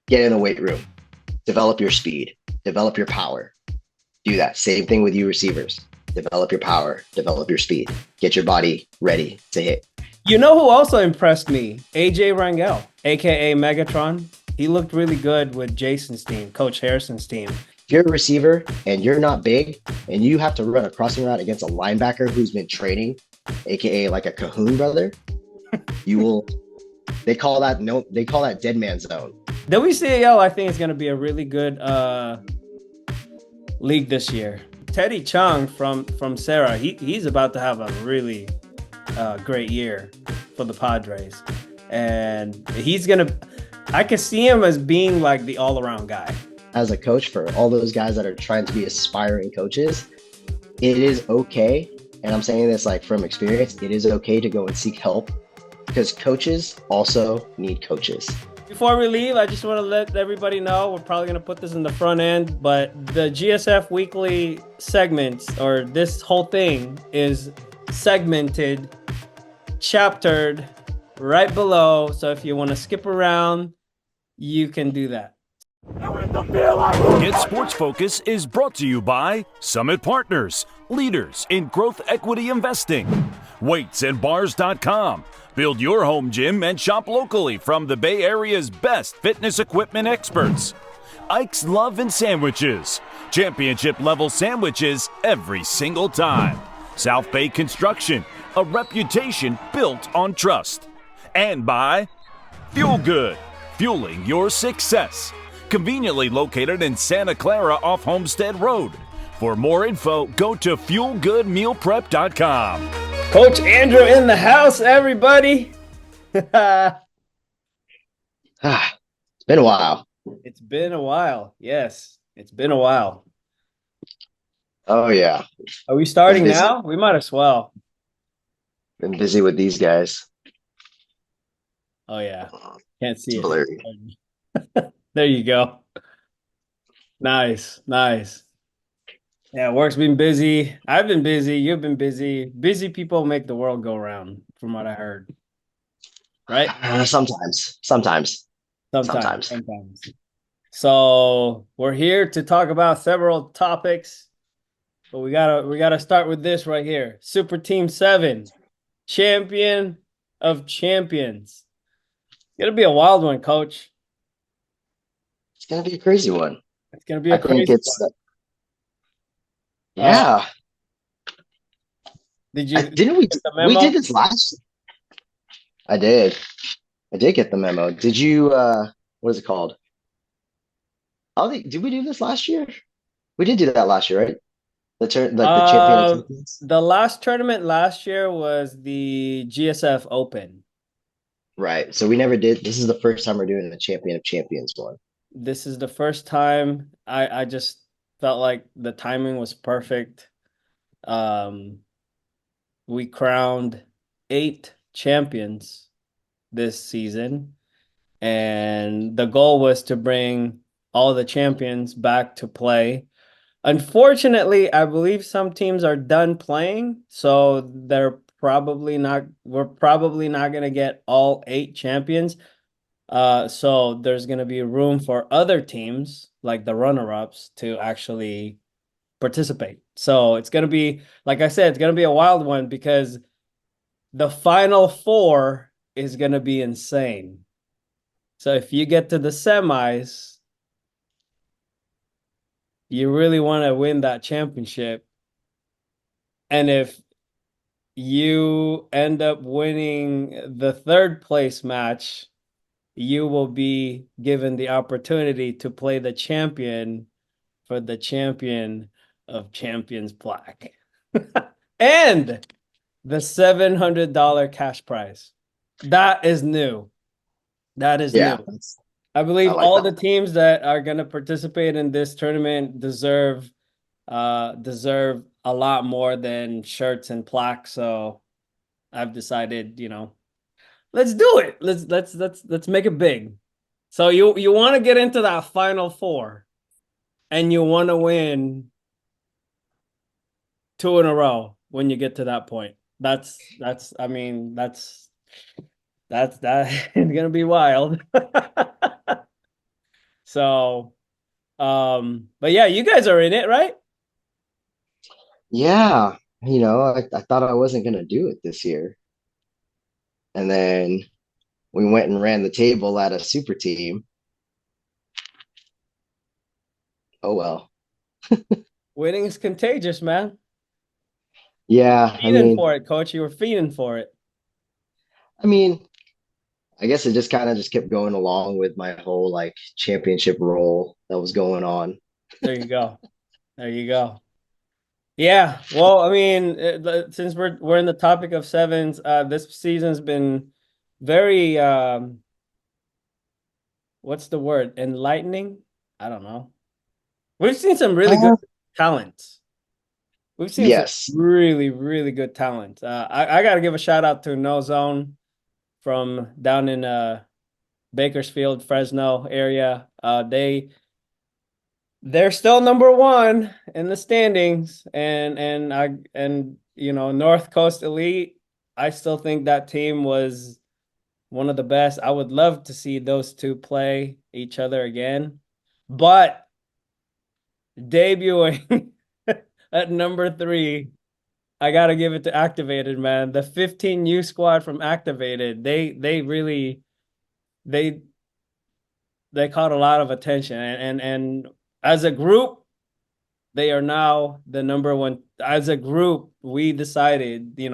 get in the weight room, develop your speed, develop your power. Do that. Same thing with you receivers. Develop your power, develop your speed, get your body ready to hit. You know who also impressed me? AJ Rangel, aka Megatron. He looked really good with Jason's team, Coach Harrison's team. If you're a receiver and you're not big and you have to run a crossing route against a linebacker who's been training, aka like a Cahoon brother, you will. They call that dead man zone. WCAL, I think, is going to be a really good league this year. Teddy Chung from Serra, he's about to have a really great year for the Padres, and I can see him as being like the all-around guy. As a coach, for all those guys that are trying to be aspiring coaches, it is okay, and I'm saying this like from experience, it is okay to go and seek help, because coaches also need coaches. Before we leave, I just want to let everybody know, we're probably going to put this in the front end, but the GSF weekly segments, or this whole thing, is segmented, chaptered right below. So if you want to skip around, you can do that. GetSportsFocus is brought to you by Summit Partners, leaders in growth equity investing. WeightsandBars.com. Build your home gym and shop locally from the Bay Area's best fitness equipment experts. Ike's Love and Sandwiches. Championship level sandwiches every single time. South Bay Construction, a reputation built on trust. And by Fuel Good, fueling your success. Conveniently located in Santa Clara off Homestead Road. For more info, go to fuelgoodmealprep.com. Coach Andrew in the house, everybody. It's been a while. It's been a while. Yes, it's been a while. Oh, yeah. Are we starting now? We might as well. Been busy with these guys. Oh, yeah. Can't see it's it. Blurry. There you go. Nice. Yeah, work's been busy. I've been busy. You've been busy. Busy people make the world go round, from what I heard. Right? Sometimes. So we're here to talk about several topics, but we gotta start with this right here. Super Team 7, champion of champions. It's gonna be a wild one, Coach. It's gonna be a crazy one. It's gonna be a crazy one. Yeah. Didn't we did this last? I did get the memo. Did you what is it called? Did we do this last year? We did do that last year, right? The champion of champions. The last tournament last year was the GSF Open. Right. So we never did. This is the first time we're doing the champion of champions one. This is the first time. I just felt like the timing was perfect. We crowned 8 champions this season, and the goal was to bring all the champions back to play. Unfortunately, I believe some teams are done playing, so we're probably not going to get all 8 champions. So there's going to be room for other teams, like the runner-ups, to actually participate. So it's going to be, like I said, it's going to be a wild one, because the final 4 is going to be insane. So if you get to the semis, you really want to win that championship. And if you end up winning the 3rd place match, you will be given the opportunity to play the champion for the champion of champions plaque and the $700 cash prize. That is new. New. I believe all the teams that are going to participate in this tournament deserve a lot more than shirts and plaques. So I've decided, let's do it. Let's make it big. So you want to get into that final 4, and you want to win 2 in a row when you get to that point. That's it's gonna be wild. So, but yeah, you guys are in it, right? Yeah, I thought I wasn't gonna do it this year, and then we went and ran the table at a super team. Oh well. Winning is contagious, man. Yeah, Feeding for it, coach. You were feeding for it. I mean, I guess it just kind of just kept going along with my whole like championship role that was going on. There you go. There you go. Yeah. Well, I mean, since we're in the topic of sevens, this season's been very what's the word? Enlightening? I don't know. We've seen some really good Uh, talents. We've seen some yes. really, really good talent. I got to give a shout out to No Zone from down in Bakersfield, Fresno area. They're still number one in the standings, and North Coast Elite. I still think that team was one of the best. I would love to see those two play each other again, but debuting at number 3, I gotta give it to Activated, man. The 15U squad from Activated, they really they they caught a lot of attention, and as a group, they are now the number one. As a group, we decided, the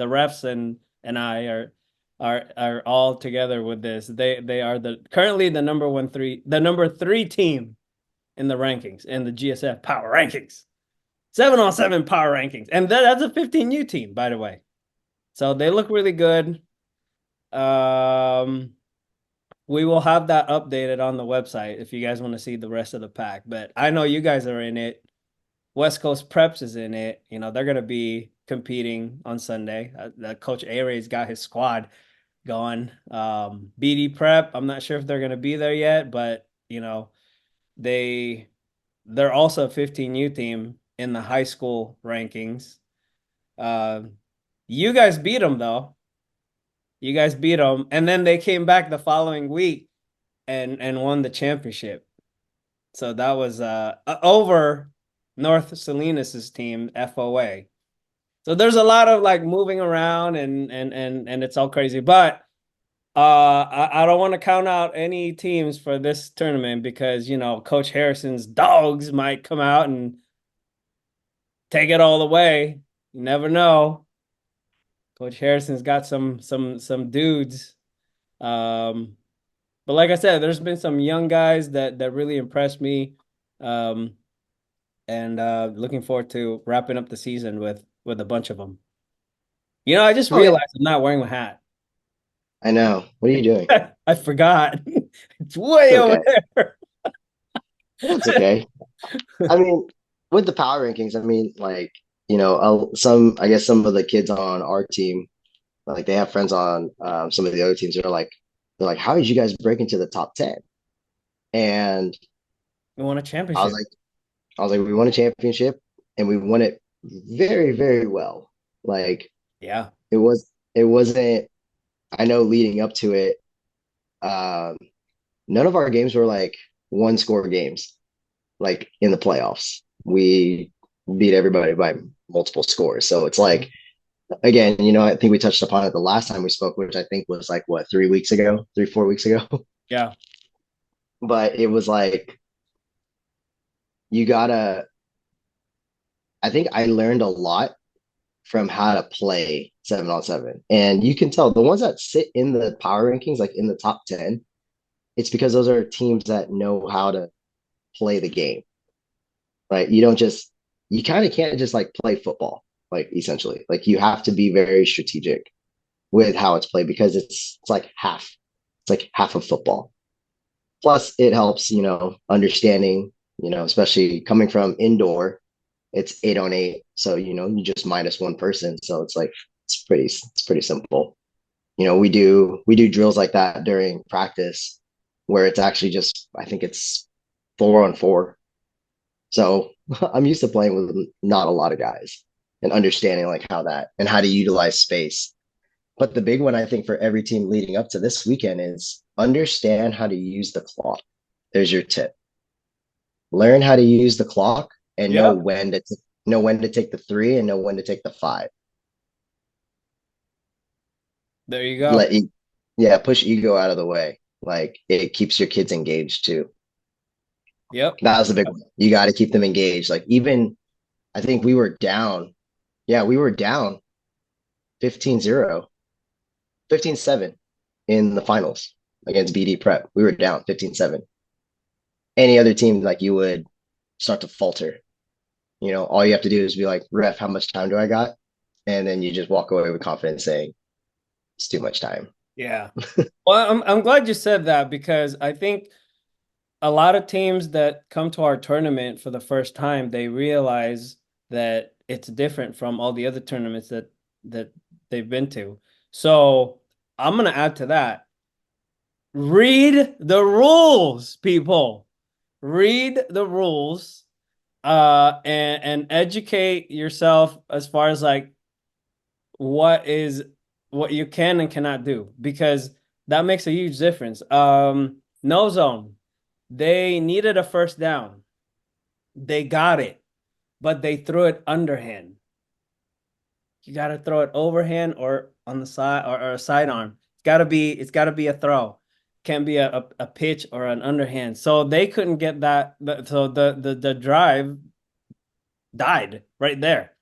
refs and I are all together with this. They are currently the number three team in the rankings, in the GSF power rankings. 7-on-7 power rankings. And that's a 15U team, by the way. So they look really good. We will have that updated on the website if you guys want to see the rest of the pack. But I know you guys are in it. West Coast Preps is in it. They're going to be competing on Sunday. Coach A-Ray's got his squad going. BD Prep, I'm not sure if they're going to be there yet, but, they're also a 15U team in the high school rankings. You guys beat them, though. You guys beat them, and then they came back the following week and won the championship. So that was over North Salinas's team, FOA. So there's a lot of like moving around and it's all crazy. But I don't want to count out any teams for this tournament because Coach Harrison's Dawgs might come out and take it all away. You never know. Coach Harrison's got some dudes. But like I said, there's been some young guys that really impressed me. And looking forward to wrapping up the season with a bunch of them. I just realized I'm not wearing my hat. I know. What are you doing? I forgot. It's way It's over okay. there. That's okay. I mean, with the power rankings, I mean, like, I guess some of the kids on our team, like they have friends on some of the other teams. They're like, how did you guys break into the top 10? And We won a I was championship. like, we won a championship and we won it very, very well. Like, Yeah. it wasn't, I know leading up to it, um, none of our games were like one score games, like in the playoffs. We beat everybody by multiple scores. So it's like, again, I think we touched upon it the last time we spoke, which I think was like what, 3 weeks ago, 4 weeks ago. Yeah. But it was like, you gotta, I think I learned a lot from how to play 7-on-7. And you can tell the ones that sit in the power rankings, like in the top 10, it's because those are teams that know how to play the game, right? You kind of can't just like play football, like essentially. Like you have to be very strategic with how it's played because it's like half of football. Plus, it helps, understanding, especially coming from indoor, it's 8-on-8. So, you just minus one person. So it's like, it's pretty simple. We do drills like that during practice where it's actually just, I think it's 4-on-4. So I'm used to playing with not a lot of guys and understanding like how to utilize space. But the big one, I think, for every team leading up to this weekend is understand how to use the clock. There's your tip. Learn how to use the clock and know Yep. when to know when to take the 3 and know when to take the 5. There you go. Let e- yeah, push ego out of the way. Like it keeps your kids engaged too. Yep. That was the big one. You got to keep them engaged. Like even I think we were down. Yeah, we were down 15-0, 15-7 in the finals against BD Prep. We were down 15-7. Any other team, like you would start to falter. All you have to do is be like, ref, how much time do I got? And then you just walk away with confidence saying, it's too much time. Yeah. Well, I'm glad you said that because I think a lot of teams that come to our tournament for the first time, they realize that it's different from all the other tournaments that they've been to. So I'm gonna add to that. Read the rules, people. Read the rules, and educate yourself as far as like what you can and cannot do because that makes a huge difference. No zone. They needed a first down. They got it, but they threw it underhand. You got to throw it overhand or on the side or a sidearm. It's got to be a throw. Can't be a pitch or an underhand. So they couldn't get that. So the drive died right there,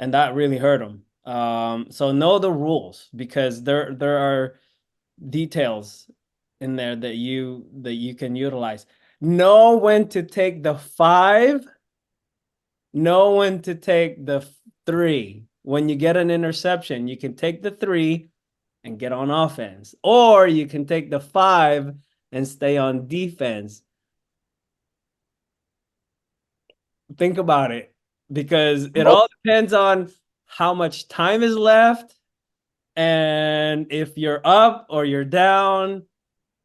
and that really hurt them. So know the rules because there are details in there that you can utilize. Know when to take the 5, know when to take the 3. When you get an interception, you can take the 3 and get on offense, or you can take the 5 and stay on defense. Think about it because it all depends on how much time is left and if you're up or you're down,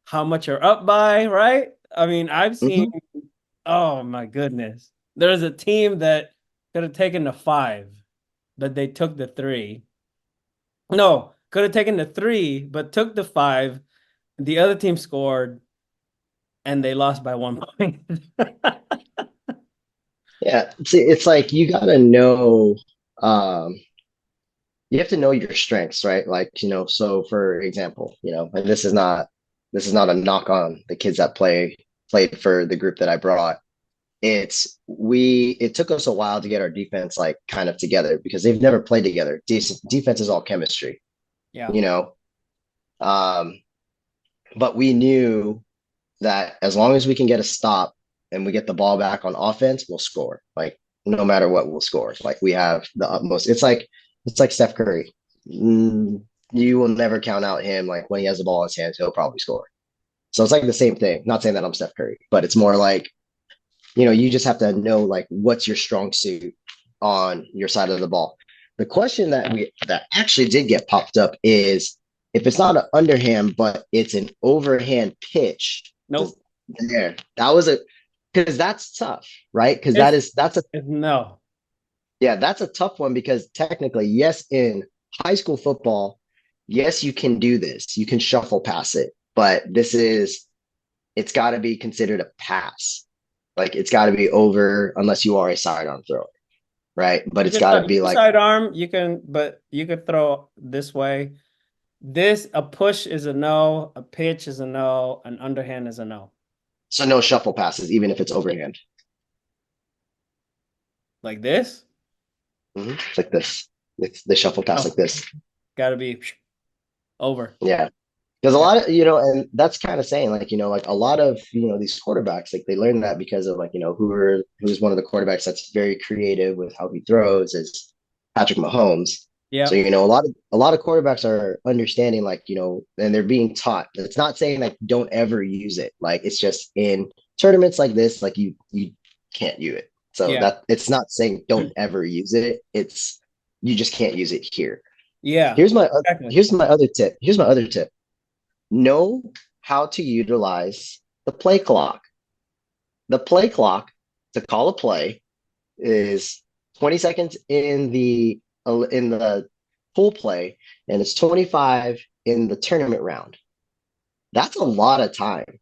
how much you're up by, right? I mean, I've seen, Mhm. oh my goodness. There's a team that could have taken the 5, but they took the 3. No, could have taken the 3, but took the 5. The other team scored and they lost by 1 point. Yeah. See, it's like you got to know, um, you have to know your strengths, right? Like, so for example, and this is not a knock on the kids that played for the group that I brought. It took us a while to get our defense like kind of together because they've never played together. Defense is all chemistry, Yeah. you know. Um, but we knew that as long as we can get a stop and we get the ball back on offense, we'll score. Like no matter what, we'll score. Like we have the utmost. It's like Steph Curry. You will never count out him. Like when he has the ball in his hands, he'll probably score. So it's like the same thing. Not saying that I'm Steph Curry, but it's more like you just have to know like what's your strong suit on your side of the ball. The question that actually did get popped up is if it's not an underhand, but it's an overhand pitch. Nope. That was a because that's tough, right? Because No. that's a tough one because technically, yes, in high school football, yes, you can do this. You can shuffle pass it, but it's got to be considered a pass. Like it's got to be over unless you are a sidearm thrower, right? But it's got to be like sidearm. But you could throw this way. A push is a no, a pitch is a no, an underhand is a no. so no shuffle passes, even if it's overhand. Like this? Like this. It's the shuffle pass like this. Gotta be over. Yeah. Because a lot of, and that's kind of saying like, like a lot of, these quarterbacks, like they learn that because of like, who's one of the quarterbacks that's very creative with how he throws is Patrick Mahomes. Yeah. So, a lot of quarterbacks are understanding like, and they're being taught. It's not saying like don't ever use it. Like it's just in tournaments like this, like you can't use it. So that it's not saying don't ever use it. It's you just can't use it here. Yeah. Here's my other tip. Know how to utilize the play clock. The play clock to call a play is 20 seconds in the pool play, and it's 25 in the tournament round. That's a lot of time.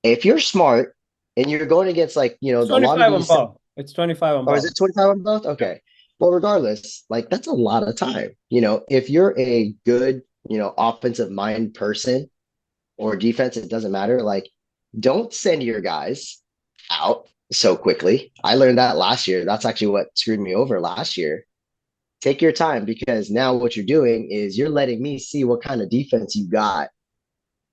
If you're smart, and you're going against like, It's a lot of 25 on these. both. It's 25 on Or is both. it 25 on both? Yeah. Okay. Well, regardless, like that's a lot of time. If you're a good, offensive mind person or defense, it doesn't matter. Like, don't send your guys out so quickly. I learned that last year. That's actually what screwed me over last year. Take your time, because now what you're doing is you're letting me see what kind of defense you got.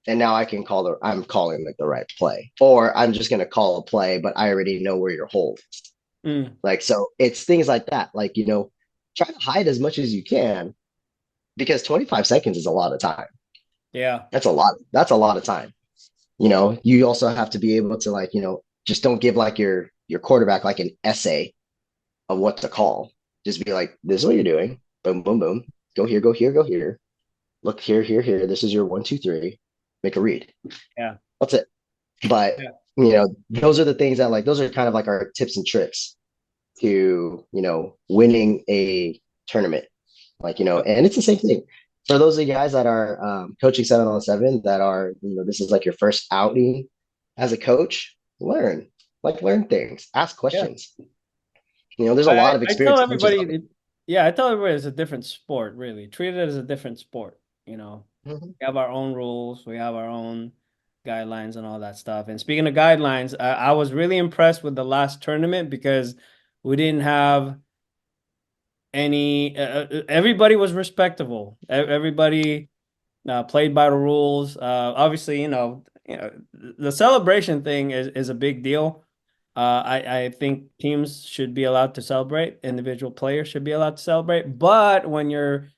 And now I'm calling like the right play, or I'm just going to call a play, but I already know where your hole is. Mm, Like, so it's things like that. Like, try to hide as much as you can, because 25 seconds is a lot of time. yeah. That's a lot of time. You also have to be able to, like, just don't give like your quarterback like an essay of what to call. Just be like, this is what you're doing. Boom, boom, boom. Go here, go here, go here. Look here, here, here. This is your 1, 2, 3. Make a read. Yeah. That's it. But Yeah. those are the things that, like, those are kind of like our tips and tricks to, winning a tournament. Like, and it's the same thing for those of you guys that are coaching 7-on-7, that are, this is like your first outing as a coach. Learn things, ask Yeah. questions. There's a I, lot of I tell experienced coaches everybody, out yeah, I tell everybody it's a different sport, really. Treat it as a different sport. there. Mhm. We have our own rules, we have our own guidelines and all that stuff. And speaking of guidelines, I was really impressed with the last tournament because we didn't have any, everybody was respectable. Everybody played by the rules. Obviously, the celebration thing is a big deal. I think teams should be allowed to celebrate. Individual players should be allowed to celebrate. But when you're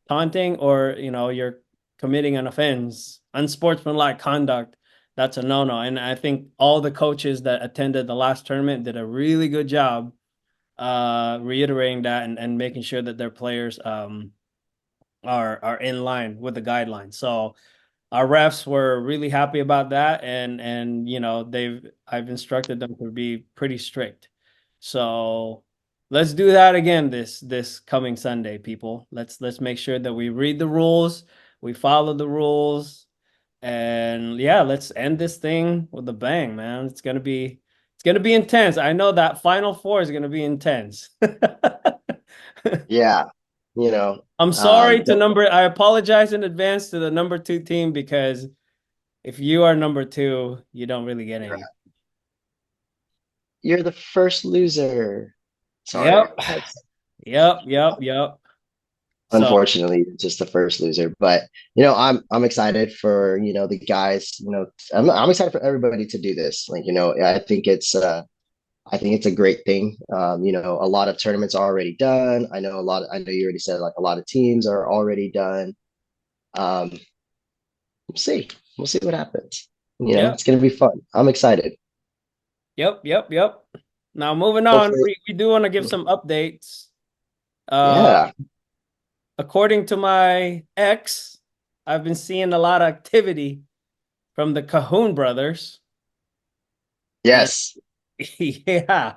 taunting, or you're committing an offense, unsportsmanlike conduct, that's a no-no. And I think all the coaches that attended the last tournament did a really good job reiterating that, and making sure that their players are in line with the guidelines. So our refs were really happy about that, and I've instructed them to be pretty strict. So let's do that again this coming Sunday, people. Let's make sure that we read the rules, we follow the rules, and yeah, let's end this thing with a bang, man. It's gonna be intense. I know that Final Four is gonna be intense. Yeah, you know, I'm um, sorry to I apologize in advance to the number 2 team, because if you are number 2, you don't really get any. you're the first loser. Sorry, Yep. Yep. So, unfortunately, you're just the first loser. But I'm excited for the guys. I'm excited for everybody to do this. Like, I think it's a great thing. A lot of tournaments are already done. I know you already said like a lot of teams are already done. Um, we'll see. We'll see what happens. yep. It's gonna be fun. I'm excited. Yep. Now moving on, Hopefully, we do want to give some updates. Uh, yeah. according to my ex, I've been seeing a lot of activity from the Cahoon brothers. And Yes. yeah,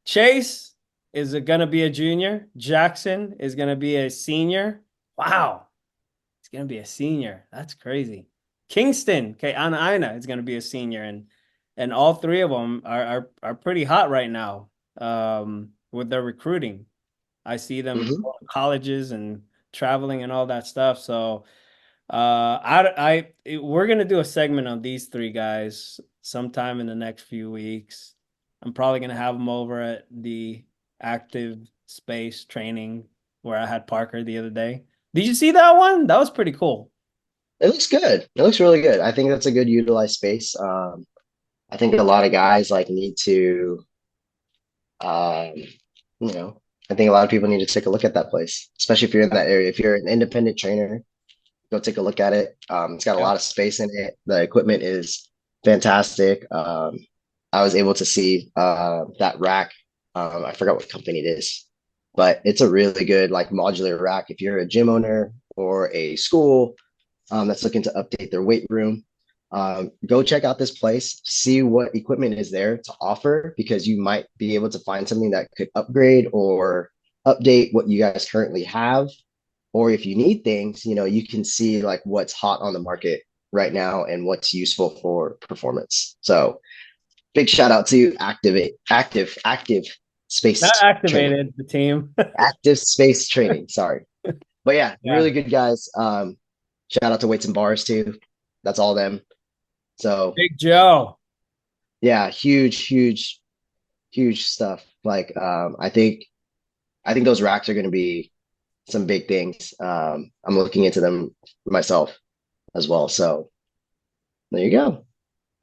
Chase is gonna be a junior. Jackson is gonna be a senior. Wow. He's gonna be a senior. That's crazy. Kingston, okay, Aina is gonna be a senior, and all three of them are pretty hot right now with their recruiting. I see them Hmm. going to colleges and traveling and all that stuff. So we're gonna do a segment on these three guys sometime in the next few weeks. I'm probably gonna have them over at the active space training where I had Parker the other day. Did you see that one? That was pretty cool. It looks good. It looks really good. I think that's a good utilized space. I think a lot of guys like need to, um, you know, I think a lot of people need to take a look at that place, especially if you're in that area. If you're an independent trainer, go take a look at it. It's got a Yeah. lot of space in it. The equipment is fantastic. I was able to see that rack. I forgot what company it is, but it's a really good like modular rack. If you're a gym owner or a school that's looking to update their weight room, go check out this place, see what equipment is there to offer, because you might be able to find something that could upgrade or update what you guys currently have. Or if you need things, you can see like what's hot on the market right now and what's useful for performance. So big shout out to active Not space training, activated the team. active space training. Sorry, but yeah, Yeah. really good guys. Shout out to Weights and Bars too. That's all them. So Big Joe. yeah, huge stuff. Like I think those racks are going to be some big things. I'm looking into them myself as well. So there you go.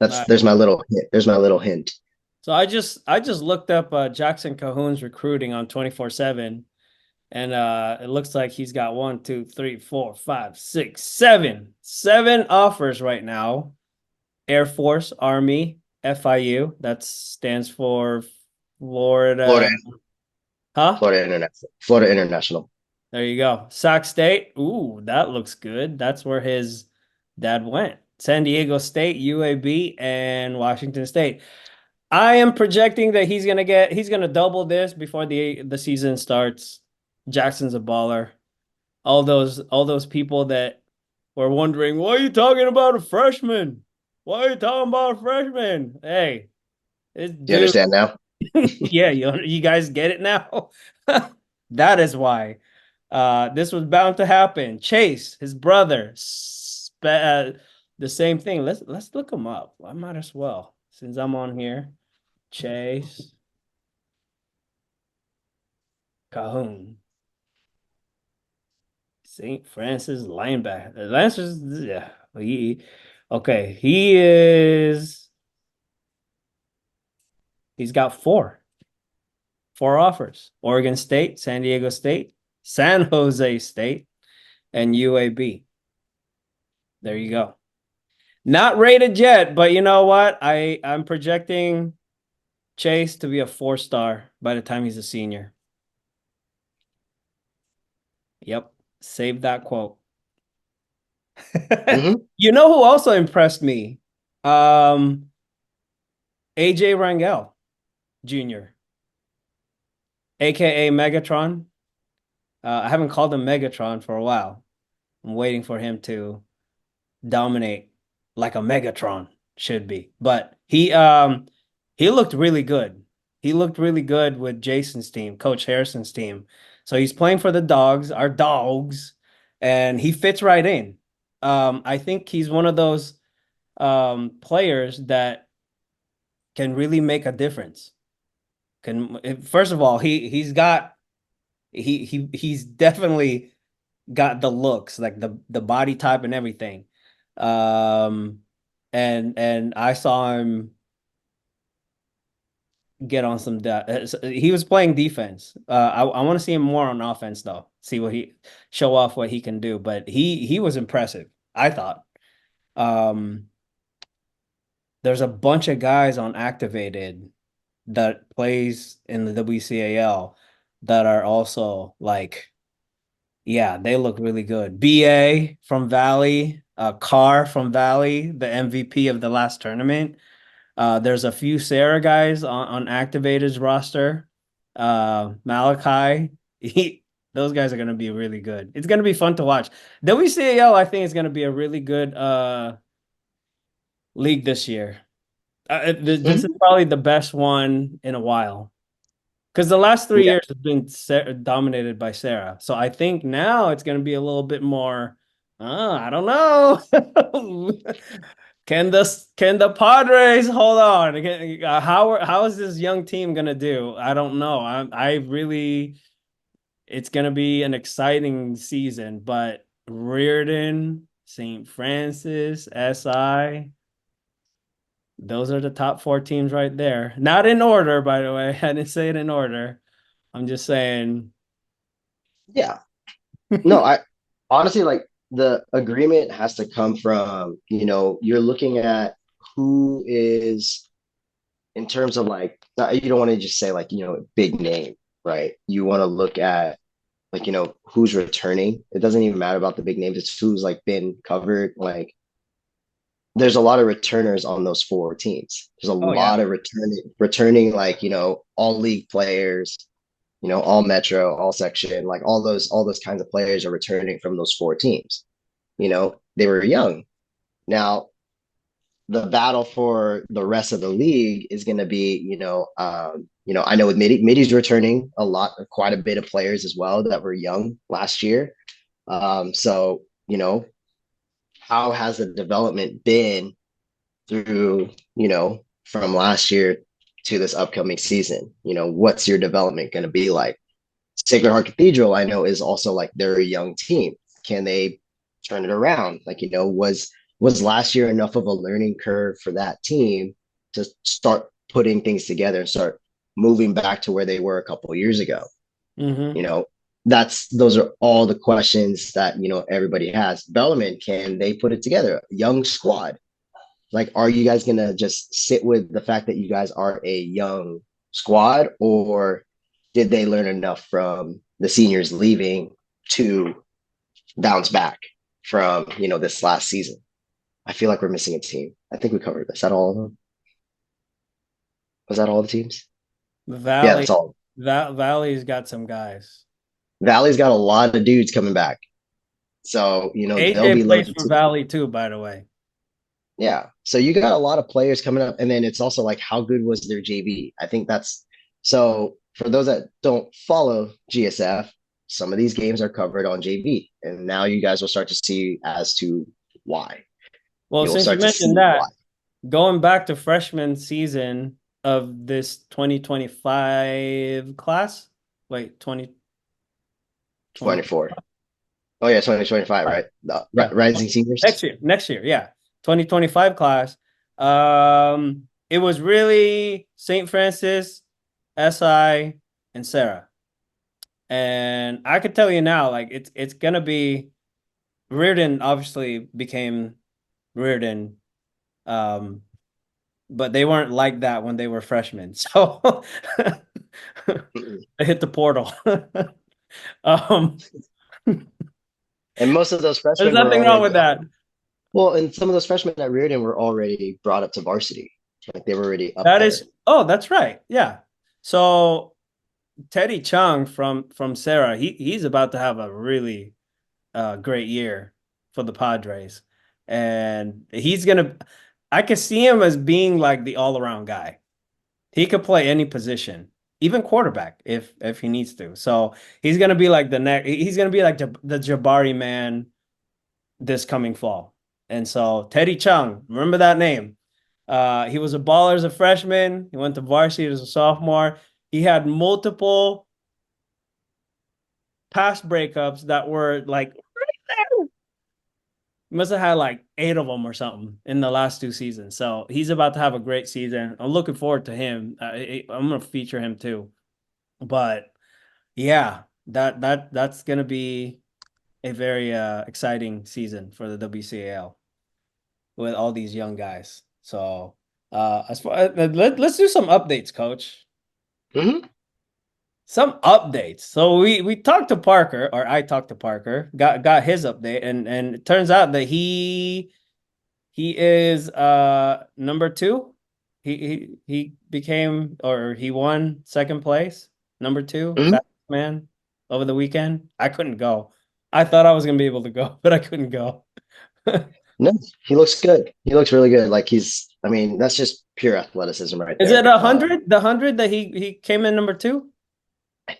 Nice. There's my little hint. There's my little hint. So I just looked up Jackson Cahoon's recruiting on 24/7, and it looks like he's got 1, 2, 3, 4, 5, 6, 7 offers right now. Air Force, Army, FIU. That stands for Florida, Florida. Huh? Florida International. There you go. Sac State. Ooh, that looks good. That's where his dad went. San Diego State, UAB, and Washington State. I am projecting that he's gonna double this before the season starts. Jackson's a baller. All those people that were wondering, why are you talking about a freshman? Why are you talking about a freshman? Hey, this Do you dude, understand now? yeah, you guys get it now. That is why. This was bound to happen. Chase, his brother, the same thing. Let's look him up. I might as well, since I'm on here. Chase Cahoon, St. Francis linebacker. The Lancers, yeah. Okay. He's got four offers: Oregon State, San Diego State, San Jose State, and UAB. There you go. Not rated yet, but you know what? I'm projecting Chase to be a 4-star by the time he's a senior. Yep. Save that quote. Mm-hmm. You know who also impressed me? AJ Rangel Jr., aka Megatron. I haven't called him Megatron for a while. I'm waiting for him to dominate like a Megatron should be. But he looked really good. He looked really good with Jason's team, Coach Harrison's team. So he's playing for the Dawgs, our Dawgs, and he fits right in. I think he's one of those players that can really make a difference. First of all, he's definitely got the looks, like the body type and everything. And I saw him get on some he was playing defense. I want to see him more on offense though. See what he show off what he can do, but he was impressive, I thought. There's a bunch of guys on activated that plays in the WCAL that are also like, yeah, they look really good. BA from Valley, Carr from Valley, the MVP of the last tournament. There's a few Serra guys on Activated's roster. Malachi, those guys are going to be really good. It's going to be fun to watch. WCAL, I think, is going to be a really good league this year. This is probably the best one in a while. Because the last 3 years have been dominated by Serra. So I think now it's going to be a little bit more, I don't know. Can the Padres hold on? How is this young team gonna do? I don't know. I really, it's gonna be an exciting season. But Reardon, St. Francis, SI, those are the top 4 teams right there. Not in order, by the way. I didn't say it in order. I'm just saying. Yeah. No, I honestly, like, the agreement has to come from, you're looking at who is, in terms of, like, you don't want to just say, like, big name, right? You want to look at, like, who's returning. It doesn't even matter about the big names. It's who's, like, been covered. Like, there's a lot of returners on those 4 teams. There's a lot of returning, like, all league players, all metro, all section, like all those kinds of players are returning from those 4 teams. They were young. Now, the battle for the rest of the league is going to be, I know with Midi's returning quite a bit of players as well that were young last year. So, how has the development been through, from last year to this upcoming season? What's your development going to be like? Sacred Heart Cathedral, I know, is also like they're a young team. Can they turn it around? Like, was last year enough of a learning curve for that team to start putting things together and start moving back to where they were a couple of years ago? Mm-hmm. Those are all the questions that everybody has. Bellman, can they put it together? Young squad. Like, are you guys gonna just sit with the fact that you guys are a young squad, or did they learn enough from the seniors leaving to bounce back from this last season? I feel like we're missing a team. I think we covered this. Is that all of them? Was that all the teams? Yeah, that's all. Valley's got some guys. Valley's got a lot of dudes coming back. So, they'll be AJ plays loaded for too. Valley too, by the way. Yeah. So you got a lot of players coming up. And then it's also like, how good was their JV? I think that's so for those that don't follow GSF, some of these games are covered on JV. And now you guys will start to see as to why. Well, You'll since you start to see mentioned that, why. going back to freshman season of this 2025 class, wait, 24. Oh, yeah, 2025, right? Yeah. Rising seniors. Next year, yeah. 2025 class. It was really St. Francis, SI, and Serra. And I could tell you now, like it's gonna be Reardon obviously became Reardon. But they weren't like that when they were freshmen. So they hit the portal. um, And most of those there's freshmen were nothing wrong already with that. well, and some of those freshmen at Reardon were already brought up to varsity. Like they were already up That there. is, oh, that's right. Yeah. So Teddy Chung from Serra, he's about to have a really great year for the Padres. And I could see him as being like the all-around guy. He could play any position, even quarterback if he needs to. So he's gonna be like he's gonna be like the Jabari man this coming fall. And so Teddy Chung, remember that name. He was a baller as a freshman. He went to varsity as a sophomore. He had multiple pass breakups that were like right there. He must have had like 8 of them or something in the last 2 seasons. So he's about to have a great season. I'm looking forward to him. I'm going to feature him too. But yeah, that's going to be a very exciting season for the WCAL with all these young guys. So let's do some updates, Coach. Mm-hmm. Some updates. So we talked to Parker, or I talked to Parker, got his update, and it turns out that he is number 2. He became, or he won second place, number 2, Mm-hmm. fastest man over the weekend. I couldn't go. I thought I was gonna be able to go, but I couldn't go. No, he looks good. He looks really good. Like that's just pure athleticism right Is there. it 100? The 100 that he came in number 2? I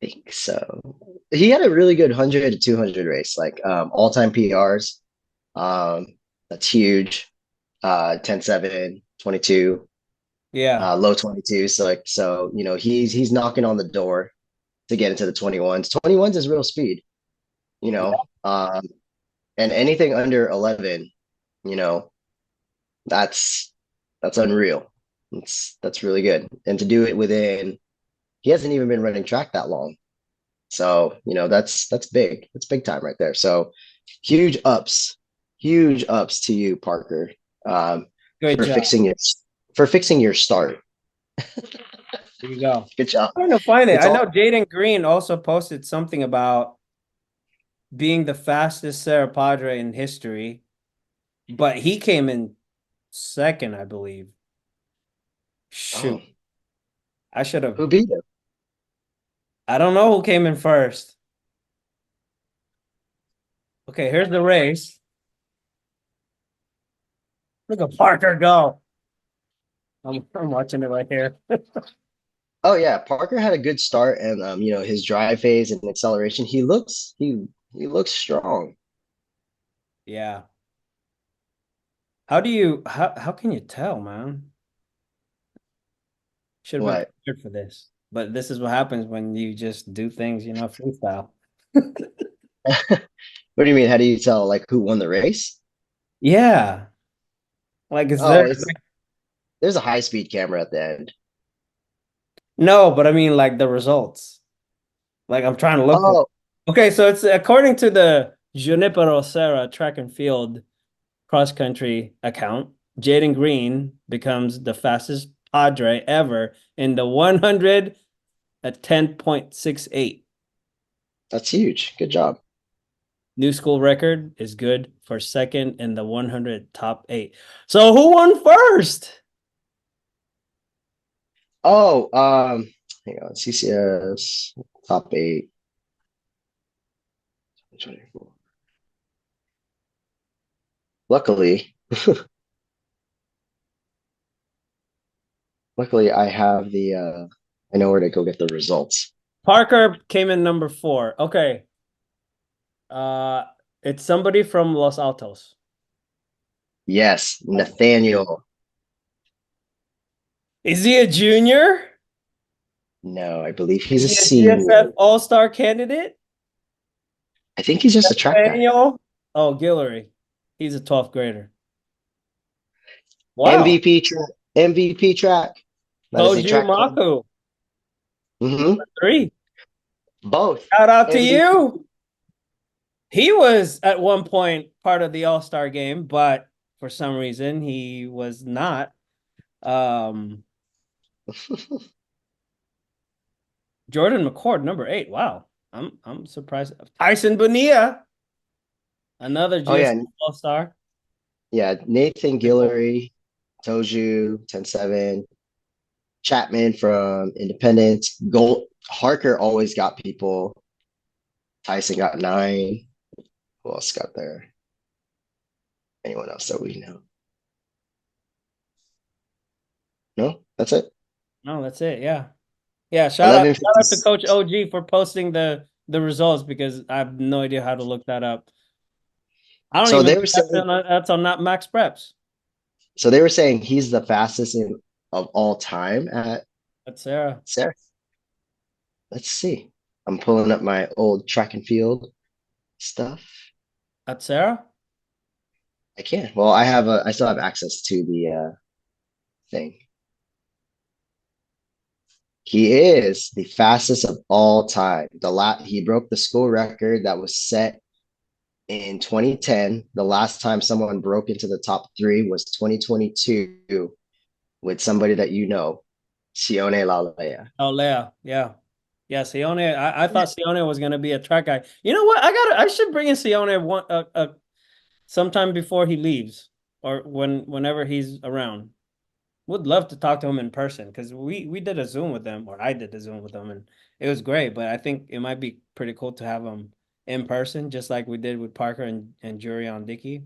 think so. He had a really good 100 to 200 race, like all-time PRs. That's huge. 10-7, 22, Yeah. low 22. So he's knocking on the door to get into the 21s. 21s is real speed, you know. And anything under 11, you know, that's unreal. That's really good. And to do it he hasn't even been running track that long. So, that's big. That's big time right there. So huge ups to you, Parker. Good for job. fixing your start. There you go. Good job. I'm trying to find it. I know Jaden Green also posted something about being the fastest Serra Padre in history, but he came in second, I believe. Shoot. Oh. I should have. Who beat him? I don't know who came in first. Okay, here's the race. Look at Parker go. I'm watching it right here. Oh yeah, Parker had a good start, and his drive phase and acceleration. He looks strong. Yeah. How can you tell, man? Should have been What? prepared for this. But this is what happens when you just do things, freestyle. What do you mean? How do you tell like who won the race? Yeah. Like, is there Oh, there's a high speed camera at the end. no, but I mean like the results. Like I'm trying to look for. Oh, Okay, so it's according to the Junipero Serra track and field cross country account, Jaden Green becomes the fastest Padre ever in the 100 at 10.68. that's huge. Good job. New school record is good for second in the 100 top 8. So who won first? Oh, hang on. CCS top 8. 24. Luckily, luckily I have I know where to go get the results. Parker came in number 4. Okay. Uh, it's somebody from Los Altos. Yes, Nathaniel. Is he a junior? No, I believe he's a Is he a GSF senior. All-Star candidate? I think he's just a track guy. Daniel? Oh, Guillory. He's a 12th grader. Wow. MVP track. MVP track. That is a Toju track club. Maku. 3. Both. Shout out to MVP. you. He was at one point part of the All-Star game, but for some reason he was not. Jordan McCord, number 8. Wow. I'm surprised. Tyson Bonilla, another Oh yeah, GSF All-Star. yeah. Nathan Guillory, Toju, 10-7. Chapman from Independence. Gold Harker always got people. Tyson got 9. Who else got there? Anyone else that we know? No, that's it. No, that's it. Yeah. Yeah, shout out to Coach 11:56. OG for posting the results because I have no idea how to look that up. I don't So even they were think saying. that's on not Max Preps. So they were saying he's the fastest of all time at That's Serra. Serra. Let's see. I'm pulling up my old track and field stuff. That's Serra? I can. Well, I still have access to the thing. He is the fastest of all time. He broke the school record that was set in 2010. The last time someone broke into the top 3 was 2022 with somebody that you know, Sione Lalea. Oh, Lea. Yeah. Yeah, Sione. I thought Sione was gonna be a track guy. You know what? I should bring in Sione sometime before he leaves or whenever he's around. Would love to talk to him in person because we did a Zoom with them, or I did a Zoom with them, and it was great. But I think it might be pretty cool to have him in person, just like we did with Parker and Jurion Dickey.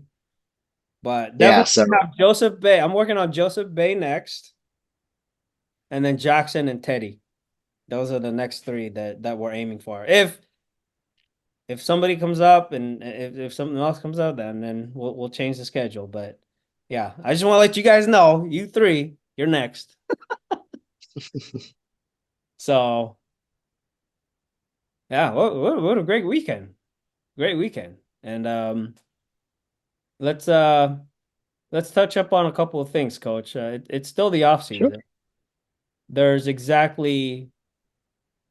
But Yeah, definitely so have Joseph Bay. I'm working on Joseph Bay next, and then Jackson and Teddy. Those are the next 3 that we're aiming for. If somebody comes up and if something else comes up, then we'll change the schedule. But yeah, I just want to let you guys know, you 3, you're next. So yeah, what a great weekend. Great weekend. And let's touch up on a couple of things, Coach. It's still the off sure. season. There's exactly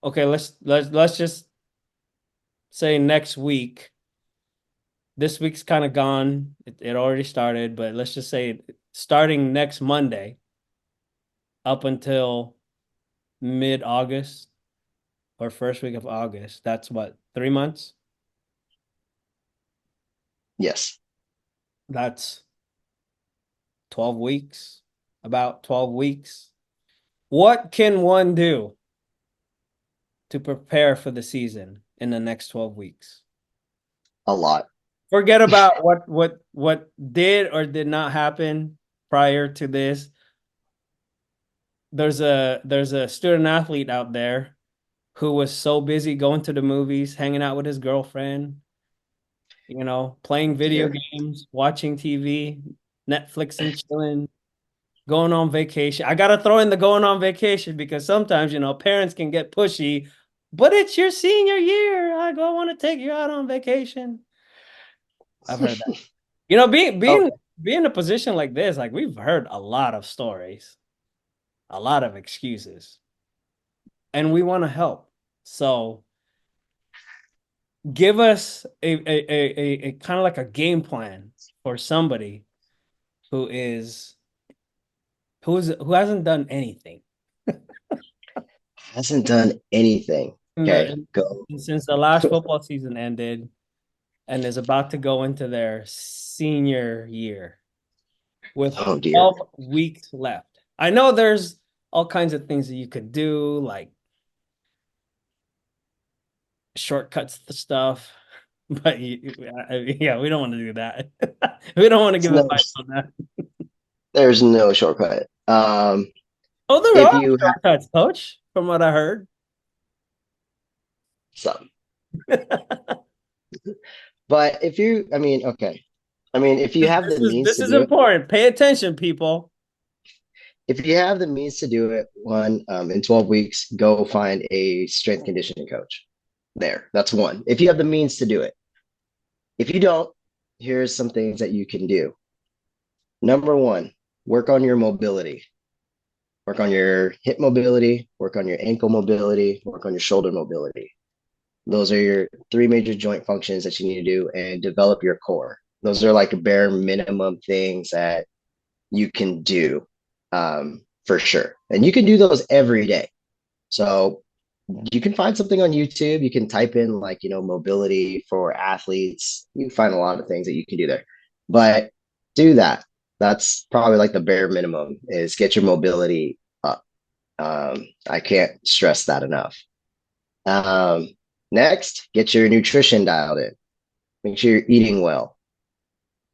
okay, let's just say next week. This week's kind of gone. It already started, but let's just say starting next Monday up until mid-August or first week of August. That's what, 3 months? Yes. That's 12 weeks, about 12 weeks. What can one do to prepare for the season in the next 12 weeks? A lot. Forget about what did or did not happen. prior to this. There's a student athlete out there who was so busy going to the movies, hanging out with his girlfriend, playing video games, watching TV, Netflix and chilling, going on vacation. I got to throw in the going on vacation because sometimes, parents can get pushy, but it's your senior year. I want to take you out on vacation. I've heard that. Being in a position like this, like we've heard a lot of stories, a lot of excuses, and we want to help. So give us a kind of like a game plan for somebody who hasn't done anything. Hasn't done anything. Okay, go. Since the last football season ended and is about to go into their senior year with 12 weeks left. I know there's all kinds of things that you could do, like shortcuts to stuff, but we don't want to do that. We don't want to give advice on that. There's no shortcut. There are shortcuts, Coach, from what I heard. Some. But if you have the means, this is important. Pay attention, people. If you have the means to do it, in 12 weeks, go find a strength conditioning coach. That's one. If you have the means to do it. If you don't, here's some things that you can do. Number one, work on your mobility. Work on your hip mobility, work on your ankle mobility, work on your shoulder mobility. Those are your 3 major joint functions that you need to do, and develop your core. Those are like bare minimum things that you can do for sure. And you can do those every day. So you can find something on YouTube. You can type in mobility for athletes. You can find a lot of things that you can do there. But do that. That's probably like the bare minimum, is get your mobility up. I can't stress that enough. Next, get your nutrition dialed in. Make sure you're eating well.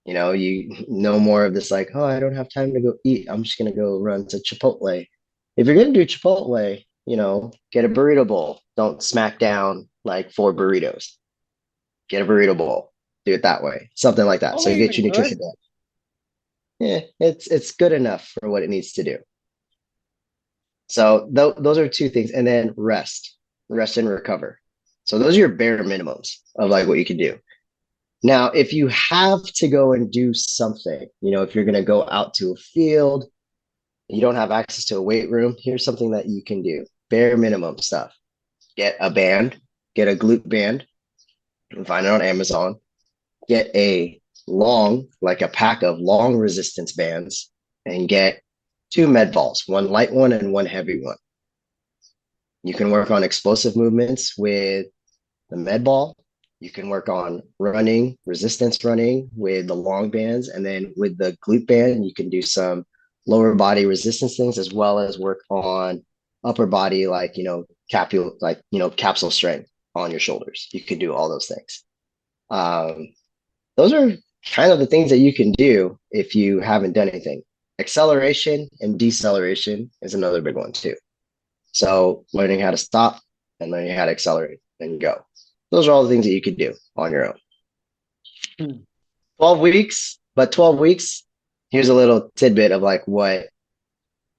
No more of this like, oh, I don't have time to go eat. I'm just going to go run to Chipotle. If you're going to do Chipotle, get a burrito bowl. Don't smack down like 4 burritos. Get a burrito bowl. Do it that way. Something like that. So you get your nutrition done. Yeah, it's good enough for what it needs to do. So those are 2 things. And then rest and recover. So those are your bare minimums of like what you can do. Now, if you have to go and do something, if you're going to go out to a field, you don't have access to a weight room, here's something that you can do. Bare minimum stuff. Get a band, get a glute band. You can find it on Amazon. Get a pack of long resistance bands, and get 2 med balls, 1 light one and 1 heavy one. You can work on explosive movements with the med ball. You can work on resistance running with the long bands. And then with the glute band, you can do some lower body resistance things, as well as work on upper body, capsule strength on your shoulders. You can do all those things. Those are kind of the things that you can do if you haven't done anything. Acceleration and deceleration is another big one too. So learning how to stop and learning how to accelerate and go. Those are all the things that you can do on your own. 12 weeks, but 12 weeks, here's a little tidbit of like what,